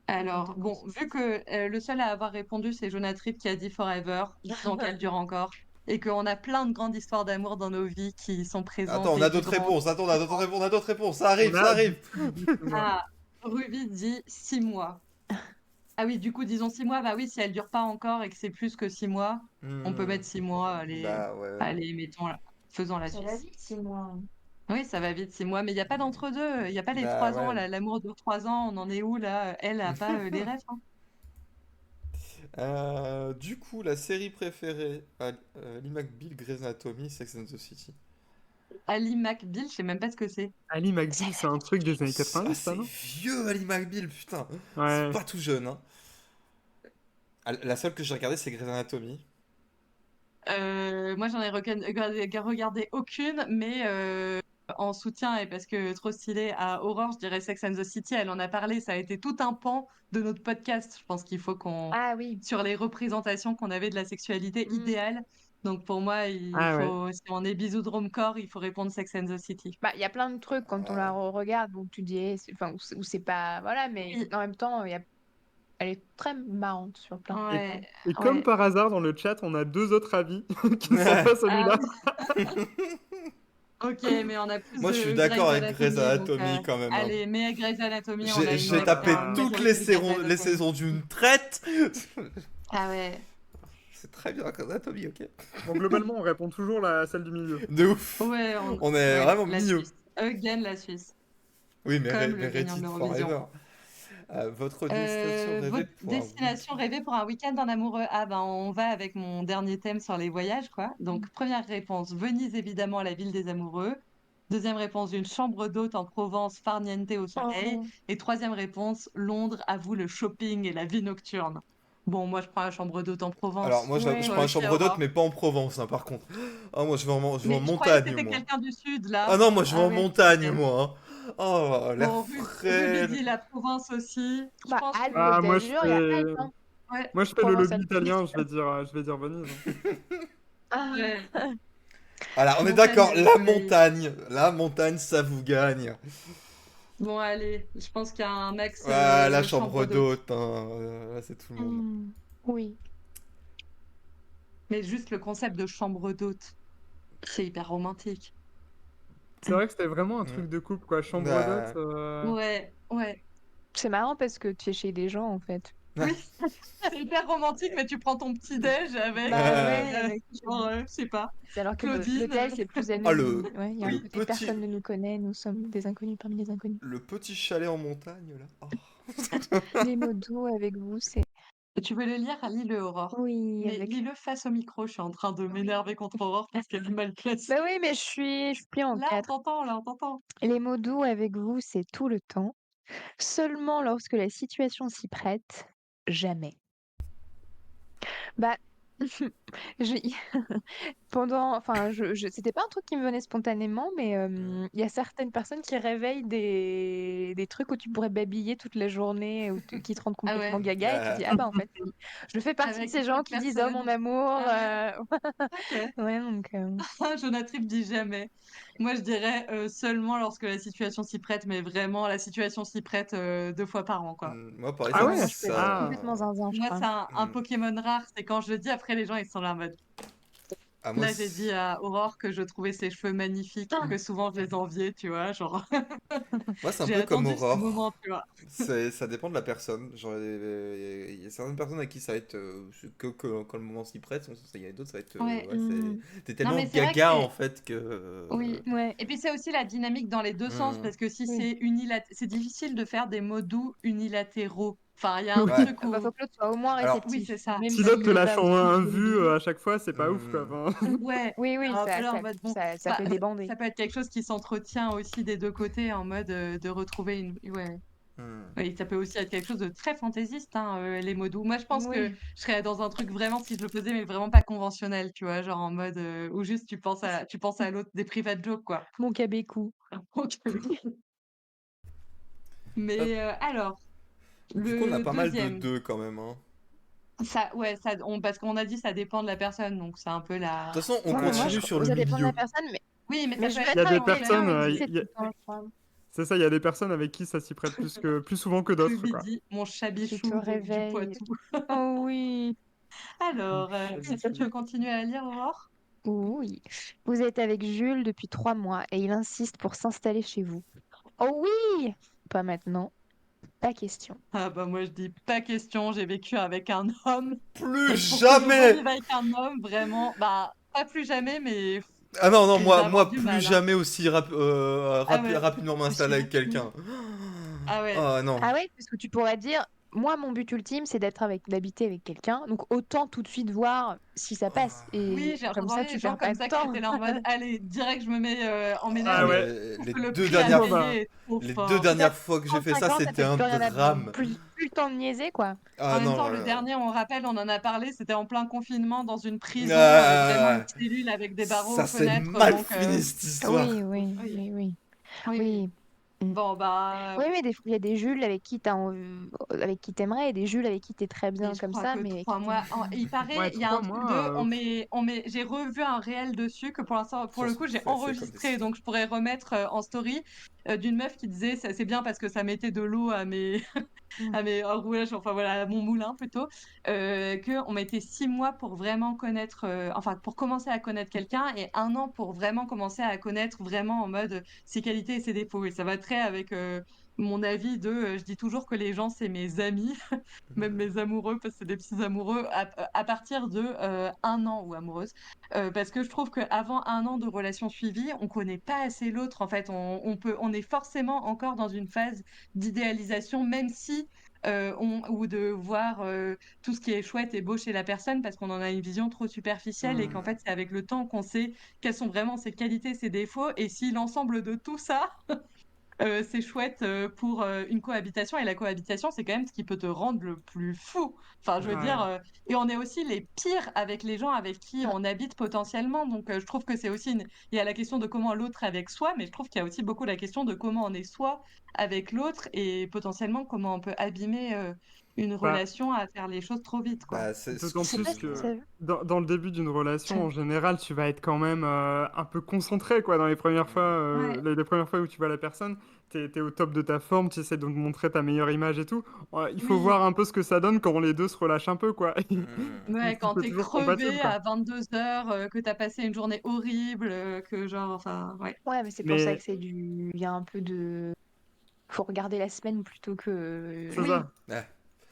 Elle de Alors, bon, 12. vu que le seul à avoir répondu, c'est Jonatrip qui a dit Forever, donc elle dure encore, et qu'on a plein de grandes histoires d'amour dans nos vies qui sont Attends, présentes on et a d'autres vibrantes. réponses. Attends, on a d'autres réponses. On a d'autres réponses. Ça On arrive, ça a arrive. du coup dit moi. Ah, Ruby dit 6 mois. Ah oui, du coup, disons 6 mois. Bah oui, si elle dure pas encore et que c'est plus que 6 mois, on peut Hmm, mettre 6 mois. Allez, bah ouais. allez, mettons là. Faisons la Ça va Suisse. vite, 6 mois. Oui, ça va vite, 6 mois, mais il n'y a pas d'entre-deux. Il n'y a pas les Bah 3 ans. ouais. L'amour dure 3 ans. On en est où là? Elle a pas les rêves, hein. Du coup, la série préférée, Lee McBeal, Grey's Anatomy, Sex and the City. Ali McBeal, je sais même pas ce que c'est. Ali Ça McBeal, c'est va un truc des années Ah, 90, ça, c'est non? vieux, Ali McBeal, putain. C'est Ouais. pas tout jeune, hein. Ah, la seule que j'ai regardée, c'est Grey's Anatomy. Moi, j'en ai regardé aucune, mais en soutien et parce que trop stylé à Aurore, je dirais Sex and the City, elle en a parlé, ça a été tout un pan de notre podcast. Je pense qu'il faut qu'on Ah oui. sur les représentations qu'on avait de la sexualité Mm. idéale. Donc pour moi, il Ah ouais. faut si on est bisoudrome corps, il faut répondre Sex and the City. Bah, il y a plein de trucs quand on Euh, la regarde où tu dis, enfin, où c'est pas, voilà, mais Oui, en même temps, il y a Elle est très marrante sur plein de points. Ouais, Et comme ouais. par hasard, dans le chat, on a 2 autres avis qui ne sont pas Ah celui-là. oui. Ok, mais on a plus Moi, je suis de d'accord Grey's avec Grey's Anatomy, donc Anatomy quand même, hein. allez, mais Grey's Anatomy, on a une J'ai tapé une toutes majorité de Grey's les Anatomy. saisons d'une traite. Ah ouais. C'est très bien Grey's Anatomy, ok. Bon, globalement, on répond toujours celle du milieu. De ouf. Ouais, On est ouais, vraiment la migneux. Suisse. Again, la Suisse. Oui, Comme le mais gagnant de Reddit l'Eurovision. Forever. Votre destination rêvée Votre pour un destination rêvée pour un week-end en amoureux? Ah ben, on va avec mon dernier thème sur les voyages, quoi. Donc, première réponse, Venise, évidemment, la ville des amoureux. Deuxième réponse, une chambre d'hôte en Provence, farniente au soleil. Oh. Et troisième réponse, Londres, à vous le shopping et la vie nocturne. Bon, moi, je prends la chambre d'hôte en Alors, Provence. moi, je Ouais. prends Toi une aussi, chambre d'hôte, Aurore. mais pas en Provence, hein, par contre. Ah, moi, je vais en Mais je croyais que montagne, t'étais moi. quelqu'un du sud, Ah là. non, moi, je vais Ah en ouais, montagne, ok. moi, hein. Oh, l'air Bon, Ruby frais. dit la Provence aussi. Je Bah, pense que... Alpes, Ah, Côte d'Azur, il y a Alpes, hein. Ouais, moi, je fais le lobby Provence-Alpes. italien, je vais dire Venise. Ah. ouais. Voilà, on est Montagne, d'accord, soleil. la montagne, ça vous gagne. Bon, allez, je pense qu'il y a un max Ouais, la chambre chambre d'hôte. d'hôte, hein, là, c'est tout le monde. Oui. Mais juste le concept de chambre d'hôte, c'est hyper romantique. C'est vrai que c'était vraiment un Mm. truc de couple, quoi. Chambre d'hôte. Ouais. Ouais, ouais. C'est marrant parce que tu es chez des gens, en fait. Oui, c'est hyper romantique, mais tu prends ton petit déj avec, Bah Ouais. ouais, avec genre, je sais pas, C'est alors que Claudine. l'hôtel, c'est plus Ah, anonyme. Ouais, il y a un le côté personne petit, ne nous connaît, nous sommes des inconnus parmi les inconnus. le petit chalet en montagne, là. Oh. Les mots doux avec vous, c'est Tu veux le lire? Lis-le, Aurore. oui, Mais avec. lis-le face au micro, je suis en train de m'énerver contre Aurore parce qu'elle est mal placée. Bah oui, mais je suis pliée en Là, on quatre. t'entend, là, on t'entend. Les mots doux avec vous, c'est tout le temps. Seulement lorsque la situation s'y prête, jamais. Bah, j'ai- c'était pas un truc qui me venait spontanément, mais il y a certaines personnes qui réveillent des trucs où tu pourrais babiller toute la journée, qui te rendent Ah complètement ouais, gaga, et tu dis, ah bah en fait, oui. Je fais partie de avec ces gens cette qui disent, oh mon personne. amour. Ah ouais, ok. Ouais, donc. Jonatrip dit jamais. Moi, je dirais seulement lorsque la situation s'y prête, mais vraiment, la situation s'y prête 2 fois par an, quoi. Moi, pareil, Ah Ah non, ouais? moi je peux être Ah. complètement zinzin, je Moi, crois. c'est un Hmm. Pokémon rare. C'est quand je le dis, après, les gens, ils sont là en mode. Ah, moi, Là, j'ai dit à Aurore que je trouvais ses cheveux magnifiques, que souvent je les enviais, tu vois. Genre, moi, c'est un j'ai peu comme attendu ce Aurore. moment, tu vois. Ça dépend de la personne. Genre, il y a certaines personnes à qui ça va être quand le moment s'y prête. Il y en a d'autres, ça va être. Ouais. Ouais, t'es Non, tellement mais c'est vrai que gaga c'est. en fait que. Oui. Ouais, Et puis c'est aussi la dynamique dans les deux sens, Hmm. parce que si oui. c'est difficile de faire des mots doux unilatéraux. Enfin, il y a un Oui. truc Ah bah, où. faut que l'autre soit au moins Alors, Oui, réceptif, c'est ça. même Si l'autre te s'il est lâche pas en aussi un que les vu doux. à chaque fois, c'est pas ouf, quoi. hmm, Enfin, Ouais, Oui, oui, un peu ça, en ça, mode bon. ça Bah, peut débander. ça peut être quelque chose qui s'entretient aussi des deux côtés en mode de retrouver une. Ouais. hmm. Oui, ça peut aussi être quelque chose de très fantaisiste, hein, les mots doux. Moi, je pense que Oui, je serais dans un truc vraiment, si je le faisais, mais vraiment pas conventionnel, tu vois, genre en mode où juste tu penses à l'autre des private jokes, quoi. mon cabécou. Ok. Hop. Mais alors, Du coup, on a le pas mal de deuxième, deux quand même, hein. ouais, parce qu'on a dit ça dépend de la personne, donc c'est un peu De toute la. façon, on Ouais, mais moi, continue sur le ça dépend de la milieu. personne, Oui, mais mais ça je peut veux être il y a être des avec quelqu'un personnes, conventionnel avec qui aussi. c'est tout le temps, je crois. c'est ça, il y a des personnes avec qui ça s'y prête plus souvent que d'autres, quoi. Clubidi, mon Qui te chabichou du réveille. Poitou. Oh oui. Alors, est-ce que tu veux continuer à lire, Aurore? Oui. Vous êtes avec Jules depuis 3 mois et il insiste pour s'installer chez vous. Oh oui! Pas maintenant. Pas question. Ah bah moi je dis pas question, j'ai vécu avec un homme. Plus Et pour que je jamais! revive avec un homme, vraiment, bah pas plus jamais, mais Ah non, non, je vais avoir moi du plus mal, hein. jamais aussi Ah ouais, rapidement m'installer avec chiant. quelqu'un. Ah ouais. Oh non. Ah ouais, parce que tu pourrais dire, moi, mon but ultime, c'est d'habiter avec quelqu'un. Donc autant tout de suite voir si ça passe. Oui, Et j'ai comme entendu ça, des tu gens perds pas comme de ça qui temps. étaient là en mode, allez, direct je me mets en Ah ménage, ouais. je Les trouve que le deux prix à dernières, Bon, bah, payer est trop les deux fort. C'est ça, dernières fois que j'ai fait ça, 35 ans, t'as c'était peut-être un plus rien à drame. plus le temps de niaiser, quoi. En Ah même non, temps, le dernier, on rappelle, on en a parlé, c'était en plein confinement dans une prison, vraiment une ah, cellule avec des barreaux ça aux c'est fenêtres, mal donc fini cette histoire. Oui, oui, oui, oui, oui. oui, oui. Oui. Bon, bah, Oui, mais des fois, il y a des Jules avec qui avec qui t'aimerais et des Jules avec qui t'es très mais bien je comme crois ça, que mais trois qui mois. Il paraît, Ouais, il y a trois un truc de, mois. j'ai revu un réel dessus que pour l'instant, pour le coup, j'ai C'est comme des enregistré, citons. donc je pourrais remettre en story d'une meuf qui disait, c'est bien parce que ça mettait de l'eau à mes, à mes rouages, enfin voilà, à mon moulin plutôt, que on mettait 6 mois pour vraiment connaître, enfin pour commencer à connaître quelqu'un et 1 an pour vraiment commencer à connaître vraiment en mode ses qualités et ses défauts. Et ça va très avec mon avis de, je dis toujours que les gens c'est mes amis, même mes amoureux parce que c'est des petits amoureux à partir de 1 an ou amoureuse, parce que je trouve qu'avant 1 an de relation suivie, on connaît pas assez l'autre en fait. On est forcément encore dans une phase d'idéalisation, même si ou de voir tout ce qui est chouette et beau chez la personne parce qu'on en a une vision trop superficielle et qu'en Hmm. fait c'est avec le temps qu'on sait quelles sont vraiment ses qualités, ses défauts et si l'ensemble de tout ça c'est chouette pour une cohabitation. Et la cohabitation, c'est quand même ce qui peut te rendre le plus fou. Enfin, je veux dire, Ouais. et on est aussi les pires avec les gens avec qui on habite potentiellement. Donc, je trouve que c'est aussi il y a la question de comment l'autre est avec soi, mais je trouve qu'il y a aussi beaucoup la question de comment on est soi avec l'autre et potentiellement comment on peut abîmer une Bah, relation à faire les choses trop vite, quoi. Bah, c'est ce d'autant je sais pas plus si que ça. dans le début d'une relation, en général, tu vas être quand même un peu concentré, quoi, dans les premières fois, Ouais. les premières fois où tu vois la personne, t'es au top de ta forme, tu essaies de montrer ta meilleure image et tout. Il faut Oui. voir un peu ce que ça donne quand les deux se relâchent un peu, quoi. Ouais, Si quand c'est t'es toujours compatible, crevé quoi. à 22 h, que t'as passé une journée horrible, que genre, enfin, ouais. Ouais, mais c'est pour ça Mais que il y a un peu de. Faut regarder la semaine plutôt que. c'est Oui, ça. Ah,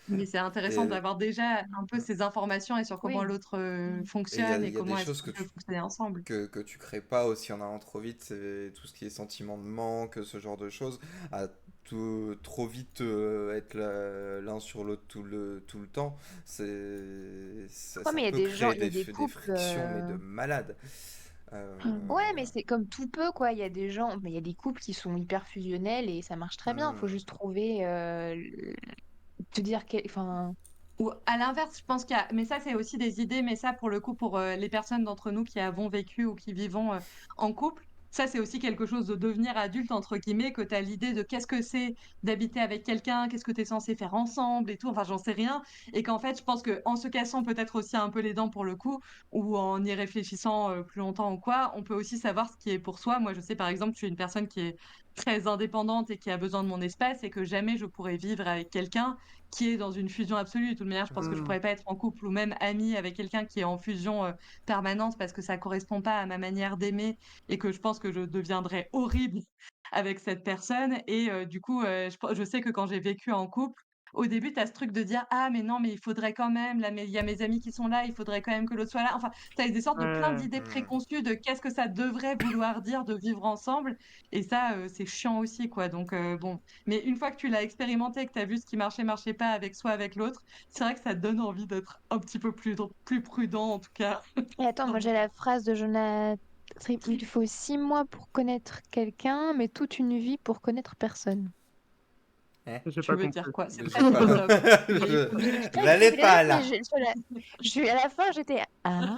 mais c'est intéressant et d'avoir déjà un peu ces informations et sur comment Oui. l'autre il fonctionne il et y a des comment est-ce choses qu'on peut fonctionner ensemble. que tu crées pas aussi en allant trop vite, c'est tout ce qui est sentiment de manque, ce genre de choses. À trop vite être l'un sur l'autre tout le temps, Ouais, ça mais il y a peut des gens, créer il y a des des couples. frictions, mais de malade. Euh, Ouais, mais c'est comme tout peut, quoi. Il y a des gens, mais il y a des couples qui sont hyper fusionnels et ça marche très bien. Il faut hmm. juste trouver, te dire enfin, Ou à l'inverse, je pense qu'il y a, mais ça c'est aussi des idées, mais ça pour le coup pour les personnes d'entre nous qui avons vécu ou qui vivons en couple, ça c'est aussi quelque chose de devenir adulte entre guillemets, que tu as l'idée de qu'est-ce que c'est d'habiter avec quelqu'un, qu'est-ce que tu es censé faire ensemble et tout, enfin j'en sais rien, et qu'en fait je pense que en se cassant peut-être aussi un peu les dents pour le coup, ou en y réfléchissant plus longtemps ou quoi, on peut aussi savoir ce qui est pour soi. Moi je sais par exemple que je suis une personne qui est très indépendante et qui a besoin de mon espace et que jamais je pourrais vivre avec quelqu'un qui est dans une fusion absolue. De toute manière, je pense que je Hmm. pourrais pas être en couple ou même amie avec quelqu'un qui est en fusion permanente parce que ça correspond pas à ma manière d'aimer et que je pense que je deviendrais horrible avec cette personne. Et du coup, je sais que quand j'ai vécu en couple, au début, tu as ce truc de dire ah mais non mais il faudrait quand même là mais il y a mes amis qui sont là, il faudrait quand même que l'autre soit là. Enfin, tu as des sortes de plein Ouais. d'idées Hmm. préconçues de qu'est-ce que ça devrait vouloir dire de vivre ensemble et ça c'est chiant aussi quoi. Donc bon, mais une fois que tu l'as expérimenté, que tu as vu ce qui marchait, marchait pas avec soi, avec l'autre, c'est vrai que ça te donne envie d'être un petit peu plus prudent, en tout cas. Et attends, moi dans- j'ai la phrase de Jonathan Trip, il faut 6 mois pour connaître quelqu'un, mais toute une vie pour connaître personne. Hein. J'ai Tu pas veux dire compris. quoi? C'est très J'ai pas. philosophe. Mais il faut... Je l'ai N'allez écrit, pas mais là. à la fin j'étais ah.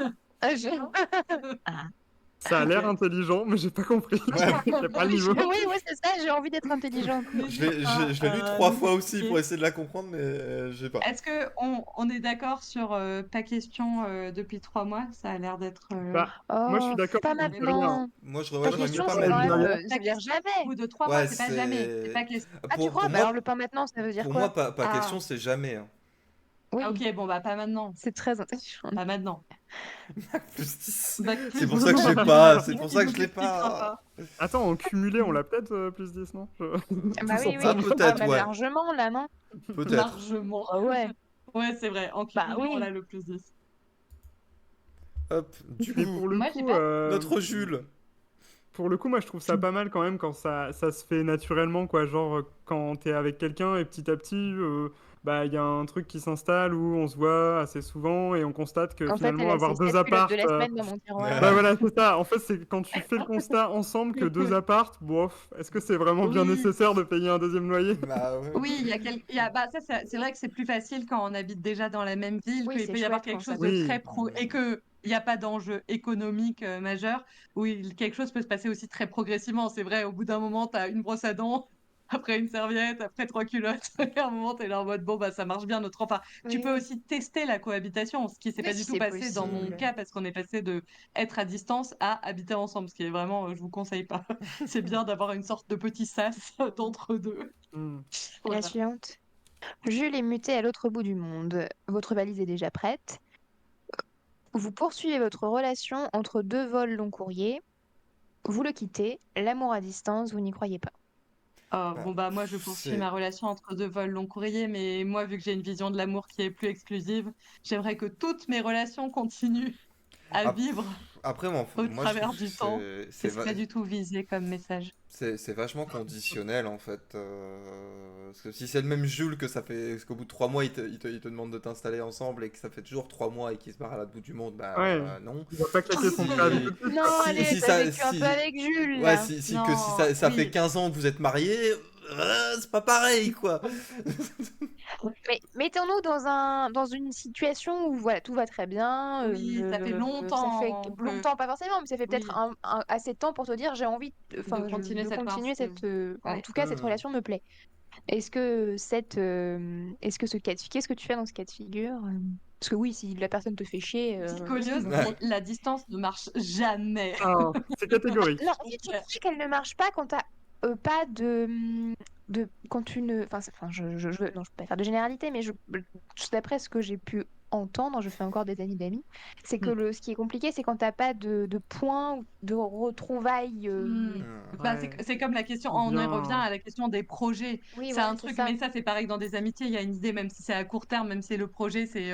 Ah. Ça a l'air Ok. intelligent, mais j'ai pas compris. Ouais, J'ai pas le niveau. Oui, ouais, c'est ça, j'ai envie d'être intelligente. N'hésite pas je l'ai lu à 3 fois nous aussi pour expliquer. essayer de la comprendre, mais j'ai pas. Est-ce que on est d'accord sur ta question depuis 3 mois? Ça a l'air d'être Bah, moi, je suis Oh, d'accord pas pour dire rien. maintenant. Ouais, Ta j'aurais mis question, pas c'est quand même, maintenant. ça ta veut dire question jamais. au bout de 3 mois, Ouais, c'est pas jamais. C'est pas c'est. question. Ah, tu crois? Bah alors le pas maintenant, ça veut dire Pour quoi? moi, pas question, Ah, c'est jamais. Hein. ah, Oui, ok, bon bah pas maintenant. c'est très intelligent. Pas maintenant. Plus 10. Bac C'est plus pour 10, ça que je l'ai il pas. nous, C'est pour il ça que nous je l'ai expliquera pas. pas. Attends, en cumulé, on l'a peut-être plus 10, non? Bah Tous oui, oui. Ah, ensemble. Ah, peut-être, même ouais. largement, là, non? Peut-être. Largement. Ah ouais. Ouais, c'est vrai. En Bah cumulant, on oui. a le plus 10. Hop, du Mais coup, Moi, j'ai pas. notre Jules. pour le coup, moi, je trouve ça pas mal quand même quand ça se fait naturellement, quoi. Genre, quand t'es avec quelqu'un et petit à petit, bah, il y a un truc qui s'installe où on se voit assez souvent et on constate que En fait, elle finalement, a avoir ses deux 7 culottes de appartes, la semaine dans mon tiroir. bah voilà, c'est ça. En fait, c'est quand tu fais le constat ensemble que deux appartes, bof, est-ce que c'est vraiment bien Oui, nécessaire de payer un deuxième loyer? Bah ouais. oui, bah, ça, c'est vrai que c'est plus facile quand on habite déjà dans la même ville, Oui, qu'il c'est peut y avoir chouette quand quelque ça chose de peut. Oui, très pro et que il n'y a pas d'enjeu économique majeur, où quelque chose peut se passer aussi très progressivement. C'est vrai, au bout d'un moment, tu as une brosse à dents après une serviette, après 3 culottes. Et à un moment, t'es là en mode, bon, bah, ça marche bien notre enfant. Tu peux Oui, aussi tester la cohabitation, ce qui s'est oui, pas si du tout c'est passé dans mon possible. Hmm. cas, parce qu'on est passé de être à distance à habiter ensemble, ce qui est vraiment, je vous conseille pas. C'est bien d'avoir une sorte de petit sas d'entre deux. Hmm. La Voilà. suivante. Jules est muté à l'autre bout du monde. Votre valise est déjà prête. Vous poursuivez votre relation entre deux vols long courrier. Vous le quittez. L'amour à distance, vous n'y croyez pas. Bah, Bon, bah, moi, je poursuis c'est ma relation entre deux vols long courrier, mais moi, vu que j'ai une vision de l'amour qui est plus exclusive, j'aimerais que toutes mes relations continuent à Ap- vivre Après, au moi, je trouve travers que du temps. Et c'est pas du tout visé comme message. c'est vachement conditionnel en fait. Parce que si c'est le même Jules que ça fait parce qu'au bout de 3 mois il te demande de t'installer ensemble et que ça fait toujours 3 mois et qu'il se barre à l'autre bout du monde, Ouais, bah non. il va pas claquer son préavis Si tout de suite, Non, quoi. allez, si t'as ça vécu un peu si avec Jules, ouais là. si Non, ça fait oui. 15 ans que vous êtes mariés, c'est pas pareil quoi. Mais mettons-nous dans une situation où voilà, tout va très bien. Oui, ça fait Ça fait longtemps que... longtemps, pas forcément, mais ça fait peut-être Oui, assez de temps pour te dire j'ai envie, de enfin, continuer de cette continuer relation. cette, en Ouais. tout cas, cette Hmm. relation me plaît. Est-ce que ce cas de qu'est-ce que tu fais dans ce cas de figure? Parce que oui, si la personne te fait chier, Psycholios, bon. Ouais. la distance ne marche jamais. Ah, c'est catégorique. Non, en fait, je trouve qu'elle ne marche pas quand t'as pas quand tu ne. Enfin, non, je peux pas faire de généralité, mais d'après ce que j'ai pu entendre, je fais encore des amis d'amis, c'est que Hmm. ce qui est compliqué, c'est quand t'as pas de points ou de retrouvailles. Hmm. Hmm. Bah, Ouais, c'est comme la question, ou on y revient bien... à la question des projets. Oui, C'est voilà, un c'est truc, ça. mais ça c'est pareil dans des amitiés, il y a une idée, même si c'est à court terme, même si le projet c'est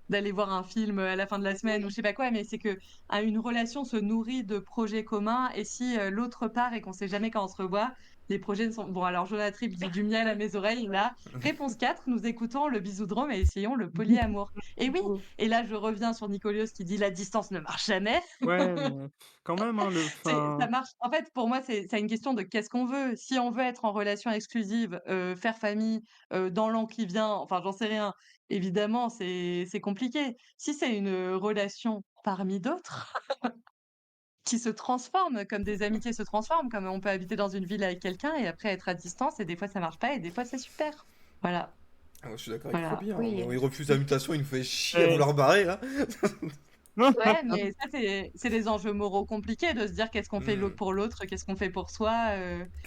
d'aller voir un film à la fin de la semaine ou je sais pas quoi, mais c'est que une relation se nourrit de projets communs et si l'autre part et qu'on sait jamais quand on se revoit, les projets ne sont... Bon, alors Jonah Trip dit du miel à mes oreilles, là. Réponse 4, nous écoutons le bisoudrome et essayons le polyamour. Et oui, et là je reviens sur Nicolios qui dit la distance ne marche jamais. Ouais, mais quand même, hein, Ça marche. En fait, pour moi, c'est une question de qu'est-ce qu'on veut. Si on veut être en relation exclusive, faire famille, dans l'an qui vient, enfin, j'en sais rien, évidemment, c'est compliqué. Si c'est une, relation parmi d'autres qui se transforme, comme des amitiés se transforment, comme on peut habiter dans une ville avec quelqu'un et après être à distance et des fois ça marche pas et des fois c'est super. Voilà, Ah, moi, je suis d'accord avec voilà. Roby, hein. Oui. Il refuse la mutation, il nous fait chier à Et... vouloir barrer là. Ouais, mais ça, c'est des enjeux moraux compliqués de se dire qu'est-ce qu'on fait Hmm. l'autre pour l'autre, qu'est-ce qu'on fait pour soi,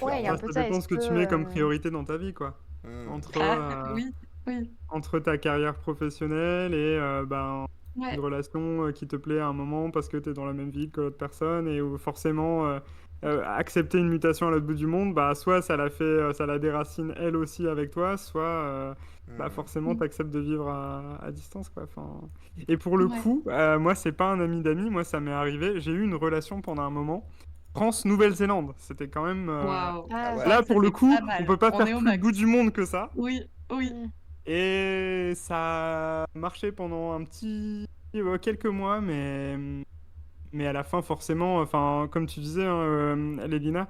Ouais, il y a Clairement. un Bah, peu ça de ça. dépend Est-ce ce que que. tu mets comme priorité dans ta vie, quoi. Hmm. Entre, Ah oui, oui, entre ta carrière professionnelle et ben, une ouais. relation qui te plaît à un moment parce que tu es dans la même ville que l'autre personne et où forcément accepter une mutation à l'autre bout du monde, bah, soit ça la fait, ça la déracine elle aussi avec toi, soit bah, Hmm. forcément Mmh. tu acceptes de vivre à distance, quoi. Enfin... Et pour le Ouais. coup, moi, c'est pas un ami d'amis, moi, ça m'est arrivé. J'ai eu une relation pendant un moment. France-Nouvelle-Zélande, c'était quand même. Waouh! Ah, C'est ouais. vrai Là, que pour le c'était coup, pas on mal. peut pas On faire est au plus bout max. du monde que ça. Oui, oui. Mm. Et ça a marché pendant quelques mois, mais à la fin, forcément, enfin, comme tu disais, hein, Lélina,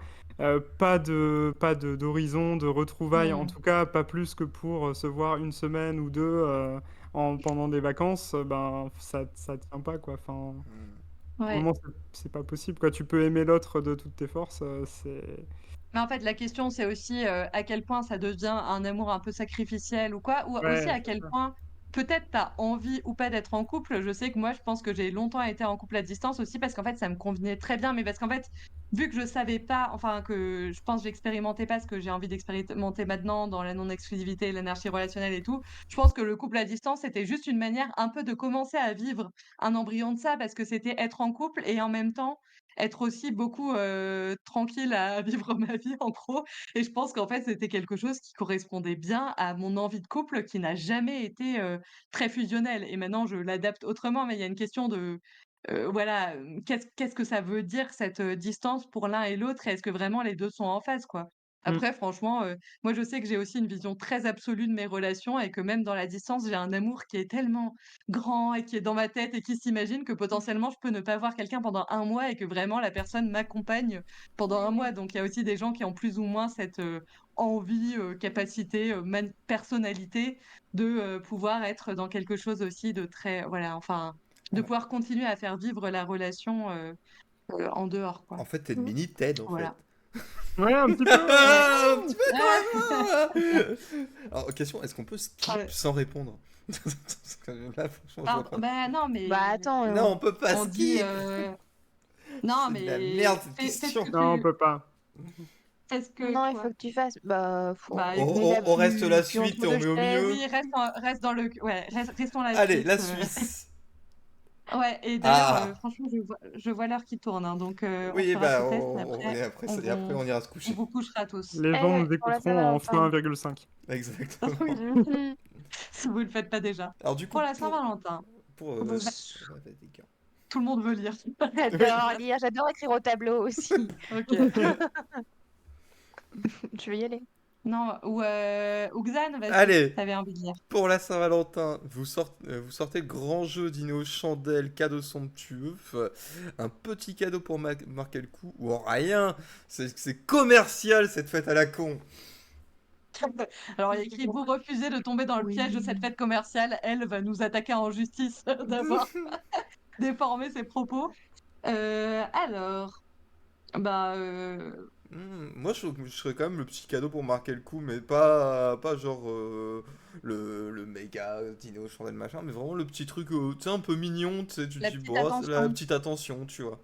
d'horizon, de retrouvailles, en Mmh. tout cas, pas plus que pour se voir une semaine ou deux pendant des vacances, ben, ça tient pas, quoi. Enfin, à un Ouais. moment, c'est pas possible, quoi. Tu peux aimer l'autre de toutes tes forces, c'est... Mais en fait, la question, c'est aussi, à quel point ça devient un amour un peu sacrificiel ou quoi? Ou aussi Ouais, à c'est quel ça. point peut-être tu as envie ou pas d'être en couple. Je sais que moi, je pense que j'ai longtemps été en couple à distance aussi parce qu'en fait, ça me convenait très bien. Mais parce qu'en fait, vu que je savais pas, enfin que je pense que j'expérimentais pas ce que j'ai envie d'expérimenter maintenant dans la non-exclusivité, l'énergie relationnelle et tout, je pense que le couple à distance, c'était juste une manière un peu de commencer à vivre un embryon de ça parce que c'était être en couple et en même temps être aussi beaucoup, tranquille à vivre ma vie en gros et je pense qu'en fait, c'était quelque chose qui correspondait bien à mon envie de couple qui n'a jamais été, très fusionnel et maintenant je l'adapte autrement, mais il y a une question de, voilà, qu'est-ce que ça veut dire cette, distance pour l'un et l'autre et est-ce que vraiment les 2 sont en phase, quoi? Mm. Après franchement, moi je sais que j'ai aussi une vision très absolue de mes relations et que même dans la distance, j'ai un amour qui est tellement grand et qui est dans ma tête et qui s'imagine que potentiellement je peux ne pas voir quelqu'un pendant un mois et que vraiment la personne m'accompagne pendant un mois. Oui. Donc il y a aussi des gens qui ont plus ou moins cette envie, capacité, personnalité de pouvoir être dans quelque chose aussi de très, voilà, enfin, de En, pouvoir continuer à faire vivre la relation en dehors, quoi. en fait, t'es une Mm. mini TED en fait. Voilà. Ouais, un petit peu. Un petit peu Ouais. quand même. Alors, question, est-ce qu'on peut skip Ouais. sans répondre? Parce que là, franchement, je vois Pardon, pas. bah non, Bah mais attends, Non, on peut pas on dit. skip. Non, C'est de la mais merde cette fais ce question. que Non, on tu. peut pas. Fais ce que non, il faut quoi? que tu fasses. Bah, Bah On, mets la on reste la plus suite entre et on deux met au chaises. milieu. Oui, reste dans le. Ouais, restons la Allez, la Suisse. Suisse. Ouais, et d'ailleurs, Ah, franchement, je vois l'heure qui tourne, hein, donc on oui, fera ce bah, test et et après, après, on et après, vous, on ira se on coucher. vous couchera tous. Les gens nous Pour la écouteront en Saint-Valentin. x1,5. Exactement. Oui, Mhm. si vous ne le faites pas déjà. Alors, du coup, Pour la Saint-Valentin, pour Bah, ouais, vas-y, gars. tout le monde veut lire. Oui. j'adore lire, j'adore écrire au tableau aussi. Ok. Tu veux y aller? Non, ou Xan, vas-y, Allez, t'avais envie de lire. pour la Saint-Valentin, vous sortez le grand jeu dîner aux chandelles, cadeau somptueux, un petit cadeau pour marquer le coup, ou rien, c'est commercial cette fête à la con. Alors, il y a écrit, vous refusez de tomber dans le piège de cette Oui. fête commerciale, elle va nous attaquer en justice d'avoir déformé ses propos. Alors, bah, Moi, je serais quand même le petit cadeau pour marquer le coup, mais pas genre le méga dîner aux chandelles machin, mais vraiment le petit truc, tu sais, un peu mignon, tu sais, tu te la dis, petite bon, c'est la attention. petite attention, tu vois.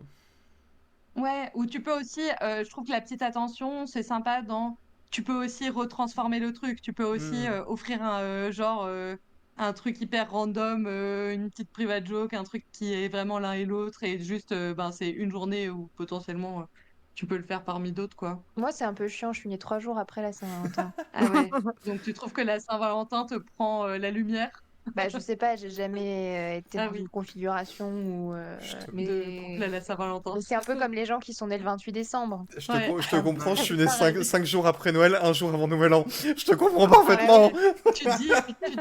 Ouais, ou tu peux aussi, je trouve que la petite attention, c'est sympa dans, tu peux aussi retransformer le truc, tu peux aussi Hmm. offrir un truc hyper random, une petite private joke, un truc qui est vraiment l'un et l'autre, et juste, ben, c'est une journée où potentiellement tu peux le faire parmi d'autres, quoi. Moi, c'est un peu chiant, je suis née 3 jours après la Saint-Valentin. Ah ouais, donc tu trouves que la Saint-Valentin te prend la lumière? Bah, je sais pas, j'ai jamais été Ah dans une oui, configuration où. Je te, de couple à la Saint-Valentin. Mais c'est un peu comme les gens qui sont nés le 28 décembre. Ouais, je te comprends, je suis né pareil. 5 jours après Noël, un jour avant Nouvel An. Je te comprends Ah bah parfaitement. oui. Tu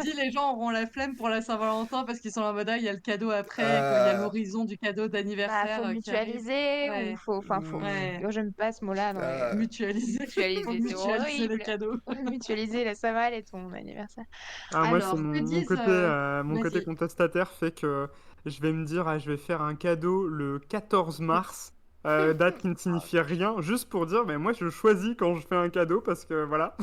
dis les gens auront la flemme pour la Saint-Valentin parce qu'ils sont en mode, ah, il y a le cadeau après, quoi. Il y a Euh, l'horizon du cadeau Bah, faut d'anniversaire qui arrive. mutualiser ou Ouais, faut. Enfin, faut. hmm, ouais. Moi, j'aime pas ce mot-là dans les. Mutualiser. Faut Mutualiser, c'est mutualiser les horrible. cadeaux. Mutualiser la Saint-Val et ton anniversaire. Ah, moi, c'est Alors, que mon disent... côté, mon côté Vas-y. contestataire fait que je vais me dire, ah, je vais faire un cadeau le 14 mars, date qui ne signifie rien, juste pour dire, mais moi, je choisis quand je fais un cadeau parce que voilà,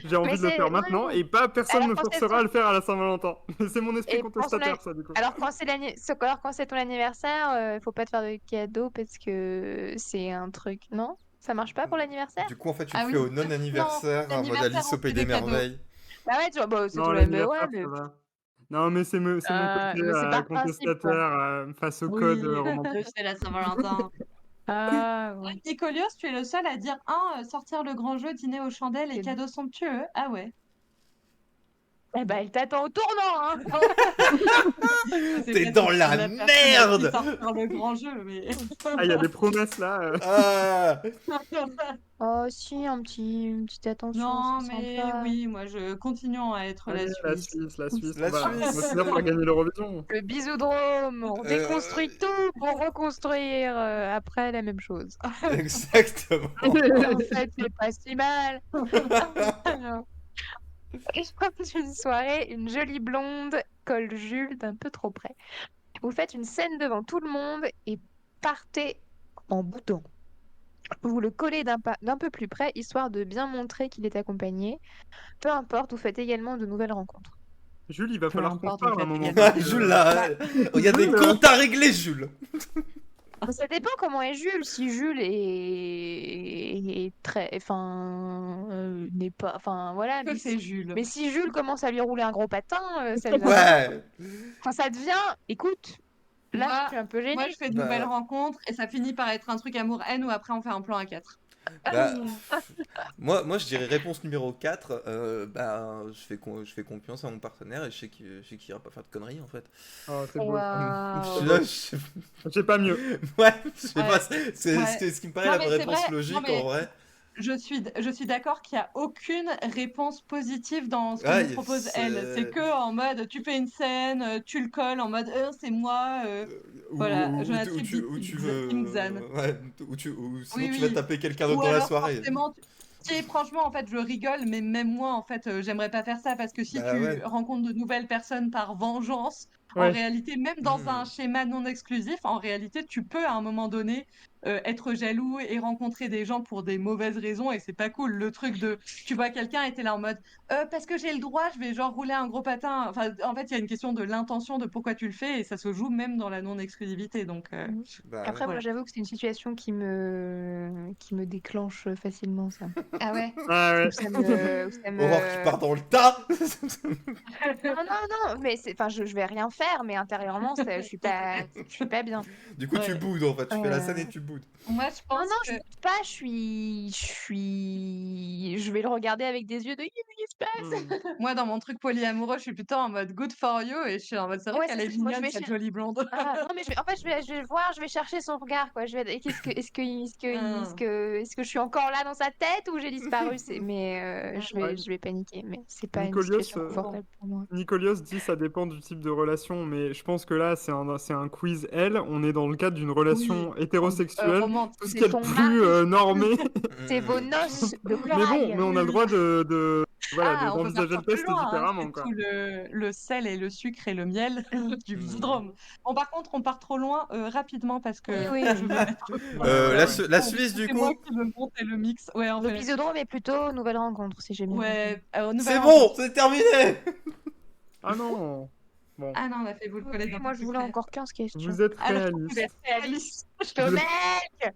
j'ai Mais envie de le c'est. faire maintenant Ouais. et pas personne Alors, me quand c'est ton. forcera à le faire à la Saint-Valentin. C'est mon esprit Et contestataire, ça, du coup. Alors, Alors, quand c'est ton anniversaire, faut pas te faire de cadeau parce que c'est un truc. Non? Ça marche pas pour l'anniversaire? Du coup, en fait, tu le Ah fais oui. au Non, non-anniversaire, en mode l'anniversaire, Alice on au Pays fait des des cadeaux. Merveilles. Bah ouais, tu vois, bah, c'est Non, ton anniversaire, ouais, l'anniversaire, mais. ça va. Non, mais c'est mon côté Mais c'est par principe, quoi. contestataire face au code Oui, je romantique. fais la Saint-Valentin. Ah, Ah, ouais. Nicolios, tu es le seul à dire, sortir le grand jeu, dîner aux chandelles et C'est- cadeaux somptueux. Ah ouais. Eh ben, elle t'attend au tournant, hein! C'est T'es parce que dans je suis la la personne à qui merde! sortir le grand jeu, mais... Ah, il y a des promesses là. Ah, Oh, si, une petite attention, Non, c'est mais sympa. oui, moi, je continuons à être la Allez, Suisse. La Suisse, la on va se Suisse! dire pour gagner l'Eurovision. Le bisoudrome, on Euh, déconstruit tout pour reconstruire après la même chose. exactement. En fait, c'est pas si mal. Alors, je propose une soirée, une jolie blonde colle Jules d'un peu trop près. Vous faites une scène devant tout le monde et partez en boudin. Vous le collez d'un peu plus près, histoire de bien montrer qu'il est accompagné. Peu importe, vous faites également de nouvelles rencontres. Jules, il va Peu falloir qu'on se importe, vous parle un faites moment également parce des que Jules, nouvelles. là, Bah, il y a des Jules, comptes à régler, Jules. ça dépend comment est Jules. Si Jules est très, enfin, n'est pas, enfin voilà. Que c'est Jules. Mais si Jules commence à lui rouler un gros patin, ça devient n'importe quoi. Ouais. Enfin, ça devient, écoute, là, je Moi, suis un peu moi, gênée. je fais de nouvelles Bah, rencontres et ça finit par être un truc amour-haine où après on fait un plan à 4. bah, moi, je dirais réponse numéro 4. Bah, je fais confiance à mon partenaire et je sais qu'il ira pas faire de conneries, en fait. oh, c'est beau. Je Waouh. suis là, J'ai pas mieux. ouais, je sais Ouais, pas, c'est ouais. ce qui me paraît Non, la mais c'est vrai. réponse Non, logique, en mais vrai. je suis d'accord qu'il n'y a aucune réponse positive dans ce que Ouais, nous propose elle. C'est que en mode, tu fais une scène, tu le colles en mode, c'est moi. Voilà, je n'attribue où tu Team veux, Xan. ouais, ou Oui, sinon tu vas oui. taper quelqu'un d'autre Ou dans la alors soirée. forcément, si franchement, en fait, je rigole, mais même moi, en fait, j'aimerais pas faire ça parce que si Bah tu ouais. rencontres de nouvelles personnes par vengeance, en Ouais. réalité, même dans un Hmm. schéma non exclusif, en réalité, tu peux à un moment donné être jaloux et rencontrer des gens pour des mauvaises raisons et c'est pas cool. Le truc de tu vois quelqu'un et t'es là en mode parce que j'ai le droit, je vais genre rouler un gros patin. Enfin, en fait, il y a une question de l'intention de pourquoi tu le fais et ça se joue même dans la non-exclusivité. Donc Mhm. Bah ouais. Après, moi, voilà. j'avoue que c'est une situation qui me déclenche facilement, ça. Ah ouais. Ah ouais. Où ça Aurore qui me... part dans le tas! Non, non, non, mais enfin, je vais rien faire, mais intérieurement, je suis pas bien. Du coup, tu Ouais. boudes en fait, tu fais la scène Euh, et tu boudes. Moi, je Non, pense non, que je boude pas, je vais le regarder avec des yeux de qu'est-ce qui se Hmm. passe? moi, dans mon truc polyamoureux, je suis plutôt en mode good for you et je suis en mode c'est vrai Ouais, qu'elle c'est est ça, moi, je mignonne vais cette chercher. jolie blonde. Ah, non, mais en fait, je vais voir, je vais chercher son regard, quoi. Et Hum. est-ce que je suis encore là dans sa tête ou j'ai disparu? Mais Ouais, je vais paniquer, mais c'est pas une Nicolios, situation confortable pour moi. Nicolios dit ça dépend du type de relation, mais je pense que là, c'est un quiz L. On est dans le cadre d'une Oui, relation hétérosexuelle, tout ce romantique. qui est C'est le ton plus mari, normé. c'est vos Hmm. noces de Mais bon, mais corail. on a le droit voilà, Ah, on peut d'envisager le partir plus test loin, hein. différemment, C'est quoi. tout le sel et le sucre et le miel du Hmm. Visudrame. Bon, par contre, on part trop loin rapidement parce Oui, que oui. je veux mettre Ouais, ouais, ouais. La Suisse, du c'est moi coup, qui veux monter le mix. Ouais, on Donc fait là-dessus. Isodrome est plutôt nouvelle rencontre, si j'ai bien compris. Ouais, nouvelle c'est bon, rencontre. c'est terminé! Ah non! Bon, Ah non, on a fait vous le Oui, collègue un peu moi je plus voulais près. encore 15 questions. vous êtes Alors, vous réaliste. êtes réaliste. Vous êtes- Tomec!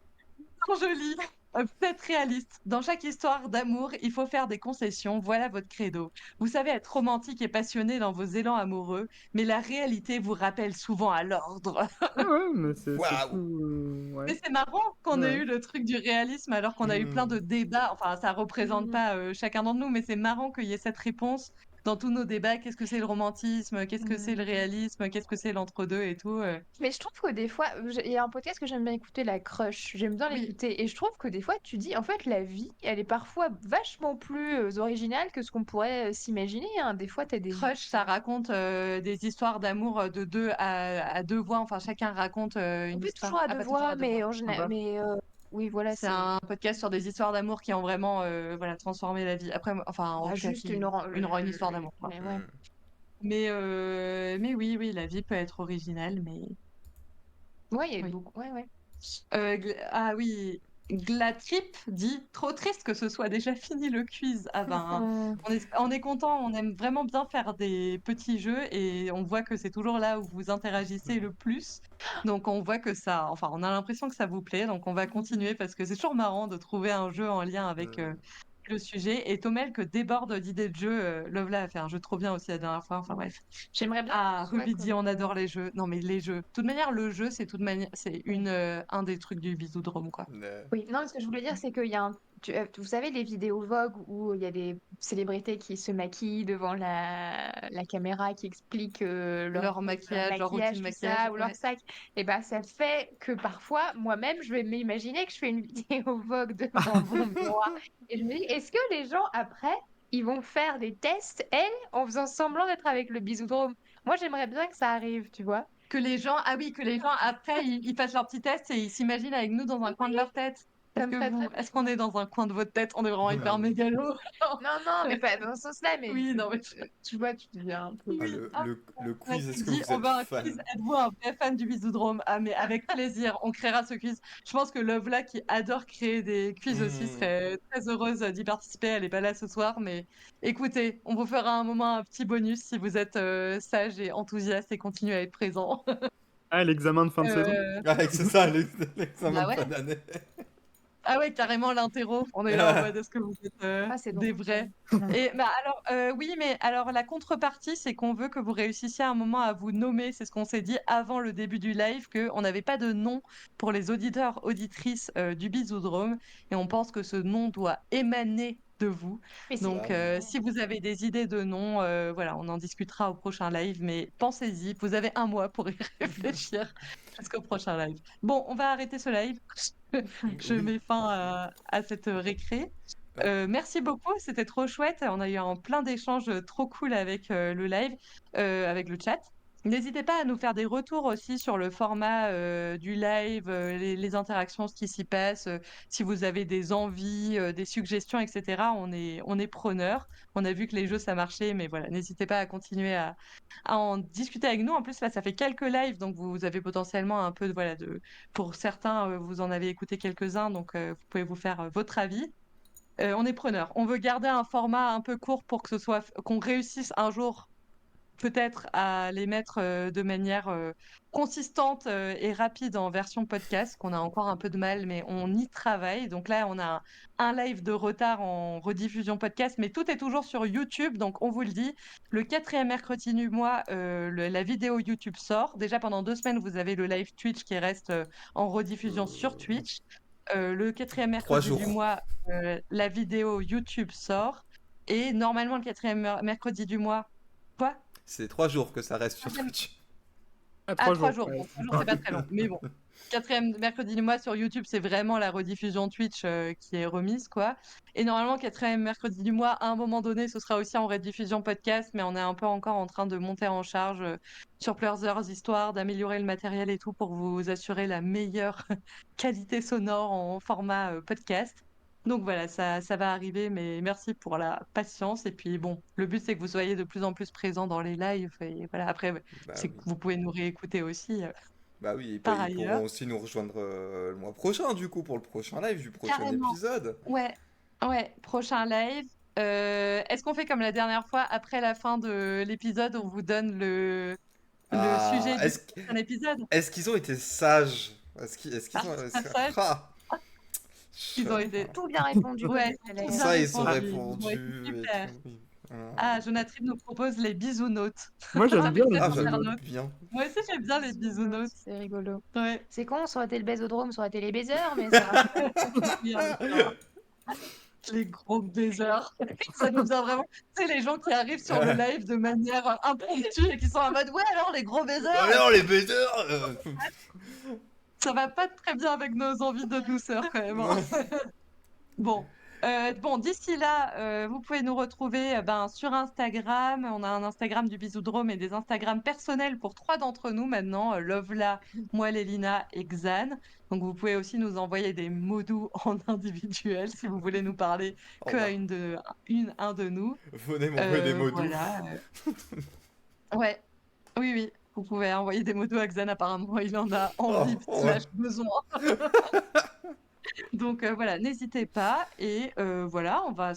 Trop joli. Vous êtes réaliste. Dans chaque histoire d'amour, il faut faire des concessions. Voilà votre credo. Vous savez être romantique et passionné dans vos élans amoureux, mais la réalité vous rappelle souvent à l'ordre. Ouais, ouais, mais c'est Waouh! tout. Ouais, Mais c'est marrant qu'on ait ouais. eu le truc du réalisme alors qu'on a eu plein Hmm. de débats. Enfin, ça représente Mhm. pas chacun d'entre nous, mais c'est marrant qu'il y ait cette réponse dans tous nos débats. Qu'est-ce que c'est le romantisme? Qu'est-ce que c'est le Mhm. réalisme? Qu'est-ce que c'est l'entre-deux et tout. Mais je trouve que des fois, il y a un podcast que j'aime bien écouter, La Crush. J'aime bien Oui, l'écouter. Et je trouve que des fois, tu dis, en fait, la vie, elle est parfois vachement plus originale que ce qu'on pourrait s'imaginer, hein. Des fois, t'as des... Crush, ça raconte des histoires d'amour de deux à deux voix. Enfin, chacun raconte On une peut histoire. toujours à Ah, deux pas toujours voix, à deux voix. mais en général... Sympa. Mais oui, voilà, C'est c'est un podcast sur des histoires d'amour qui ont vraiment voilà, transformé la vie. Après, enfin, en bah, tout cas, juste qui une histoire d'amour, quoi. Mais ouais. Hmm. Mais oui, oui, la vie peut être originale, mais Ouais, il y a oui. beaucoup... Ouais, ouais. Ah oui, Glatrip dit trop triste que ce soit déjà fini le quiz. Ah ben, on est content, on aime vraiment bien faire des petits jeux et on voit que c'est toujours là où vous interagissez le plus. Donc on voit que ça, enfin, on a l'impression que ça vous plaît, donc on va continuer parce que c'est toujours marrant de trouver un jeu en lien avec Hmm. le sujet. Et Tomel que déborde d'idées de jeux. Lovela a fait un jeu trop bien aussi la dernière fois. Enfin bref. J'aimerais bien Ah, qu'on soit Ruby dit comme... on adore les jeux. Non mais les jeux. De toute manière, le jeu, c'est toute manière, c'est Oui. un des trucs du Bisoudrome, quoi. Oui, non, ce que je voulais dire, c'est qu'il y a vous savez, les vidéos Vogue où il y a des célébrités qui se maquillent devant la caméra, qui expliquent Leur leur maquillage, leur routine maquillage, tout maquillage, ça, ou leur ouais. sac, et ben ça fait que parfois, moi-même, je vais m'imaginer que je fais une vidéo Vogue devant mon miroir. Et je me dis, est-ce que les gens, après, ils vont faire des tests, elles, en faisant semblant d'être avec le bisoudrome? Moi, j'aimerais bien que ça arrive, tu vois. Que les gens, ah oui, que les gens après, ils fassent leur petit test et ils s'imaginent avec nous dans un coin de leur tête. Ça me ferait très Est-ce qu'on est dans un coin de votre tête? On est vraiment hyper mégalo. Non, non, mais pas dans ce sens-là, mais Oui, non, mais tu vois, tu deviens un peu. Ah, oui. Ah, le on a quiz, est-ce que dit, vous on êtes veut un quiz. fan? Êtes-vous un vrai fan du Bisoudrome? Ah, mais avec plaisir, on créera ce quiz. Je pense que Lovela, qui adore créer des quiz aussi, Hmm. serait très heureuse d'y participer. Elle n'est pas là ce soir, mais écoutez, on vous fera un moment, un petit bonus si vous êtes sage et enthousiaste et continuez à être présent. Ah, l'examen de fin de saison. Euh, Ah, c'est ça, l'examen Bah de ouais. fin d'année. Ah ouais, carrément l'interro. On est là en mode est-ce que vous êtes Ah, c'est des drôle, ça. vrais? Et bah alors oui, mais alors la contrepartie, c'est qu'on veut que vous réussissiez à un moment à vous nommer. C'est ce qu'on s'est dit avant le début du live, qu'on n'avait pas de nom pour les auditeurs, auditrices du Bisoudrome, et on pense que ce nom doit émaner de vous. Mais c'est. Donc Waouh. si vous avez des idées de noms, voilà, on en discutera au prochain live, mais pensez-y, vous avez un mois pour y réfléchir jusqu'au prochain live. Bon, on va arrêter ce live. Je Oui. mets fin à cette récré. Ouais. Merci beaucoup, c'était trop chouette. On a eu plein d'échanges trop cool avec le live, avec le chat. N'hésitez pas à nous faire des retours aussi sur le format du live, les interactions, ce qui s'y passe. Si vous avez des envies, des suggestions, etc., on est preneurs. On a vu que les jeux, ça marchait, mais voilà, n'hésitez pas à continuer à en discuter avec nous. En plus, là, ça fait quelques lives, donc vous avez potentiellement un peu voilà, pour certains, vous en avez écouté quelques-uns, donc vous pouvez vous faire votre avis. On est preneurs. On veut garder un format un peu court pour que qu'on réussisse un jour peut-être à les mettre de manière consistante et rapide en version podcast, qu'on a encore un peu de mal, mais on y travaille. Donc là, on a un live de retard en rediffusion podcast, mais tout est toujours sur YouTube. Donc on vous le dit, le 4e mercredi du mois, la vidéo YouTube sort. Déjà pendant 2 semaines, vous avez le live Twitch qui reste en rediffusion sur Twitch. Le 4e 3 mercredi du jours. mois, la vidéo YouTube sort. Et normalement, le 4e mercredi du mois, quoi? C'est 3 jours que ça reste sur Troisième- Twitch. À Ah, 3 3 jours. jours. Ouais. Bon, 3 jours, c'est pas très long. Mais bon, 4e mercredi du mois sur YouTube, c'est vraiment la rediffusion Twitch qui est remise, quoi. Et normalement, 4e mercredi du mois, à un moment donné, ce sera aussi en rediffusion podcast, mais on est un peu encore en train de monter en charge sur plusieurs histoires, d'améliorer le matériel et tout pour vous assurer la meilleure qualité sonore en format podcast. Donc voilà, ça va arriver, mais merci pour la patience. Et puis bon, le but c'est que vous soyez de plus en plus présents dans les lives. Et voilà, après, Bah c'est que oui. vous pouvez nous réécouter aussi Bah oui, par ils ailleurs. pourront aussi nous rejoindre le mois prochain, du coup, pour le prochain live du prochain Carrément. épisode. Ouais, ouais, prochain live. Est-ce qu'on fait comme la dernière fois, après la fin de l'épisode, on vous donne le Ah, sujet du prochain épisode? est-ce qu'ils ont été sages? Est-ce qu'ils ont... Sage, Ah, ils ont été. Tout bien répondu, comme Ouais, il tout fallait. tout bien ça, ils ont répondu. Ils ont été répondu et super. tout. Oui. Ah, Jonatrip nous propose les bisounotes. Moi, Ça j'aime fait bien les très Ah, bisounours. j'aime internaute. bien. Moi aussi, j'aime bien les bisounotes. C'est rigolo. Ouais. C'est con, ça aurait été le bésodrome, ça aurait été les baisers, mais ça reste. Oui, en même temps. Les gros baisers. Ça nous vient vraiment. Tu sais, les gens qui arrivent sur le live de manière impromptue et qui sont en mode ouais, alors les gros baisers, Alors, les baisers ça va pas très bien avec nos envies de douceur quand même, hein. Bon. Bon, d'ici là, vous pouvez nous retrouver sur Instagram. On a un Instagram du Bisoudrome et des Instagrams personnels pour 3 d'entre nous maintenant, Lovela, moi, Lélina et Xan. Donc vous pouvez aussi nous envoyer des mots doux en individuel si vous voulez nous parler Oh que à bah, un de nous. venez m'envoyer des mots doux. Voilà. Ouais, oui, oui. Vous pouvez envoyer des mots doux à Xan, apparemment, il en a envie Oh, slash besoin. Donc voilà, n'hésitez pas. Et voilà, on va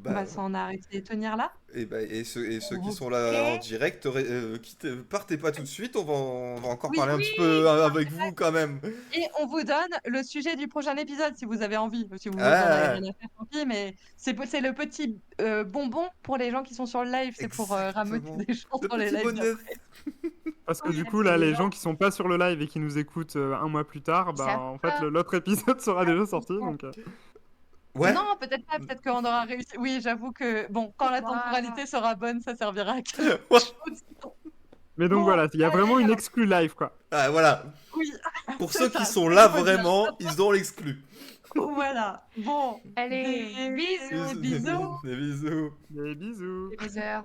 Bah, s'en arrêter et tenir là. et ceux qui Ok. sont là en direct, partez pas tout de suite, on va encore Oui, parler un petit peu avec vous quand même. et on vous donne le sujet du prochain épisode si vous avez envie. Si vous en avez Ah, rien à faire, tant pis, mais c'est le petit bonbon pour les gens qui sont sur le live. C'est pour rameuter exactement. des gens Le sur les petit lives bonus. Parce que Oui, du coup, là, les gens qui sont pas sur le live et qui nous écoutent un mois plus tard, Ça bah, en fait, l'autre épisode sera déjà sorti. Donc, Ouais. Non, peut-être pas, peut-être qu'on aura réussi. Oui, j'avoue que, bon, quand la Voilà. temporalité sera bonne, ça servira à quelque Ouais. chose. Mais donc Bon, voilà, il y a allez, vraiment une alors. exclu live, quoi. Ah, voilà. Oui, Pour c'est ceux ça, qui sont c'est là ce qu'il faut dire. vraiment, ils ont l'exclu. Voilà. Bon, Allez, des bisous. bisous. Des bisous. Des bisous. Des baisers.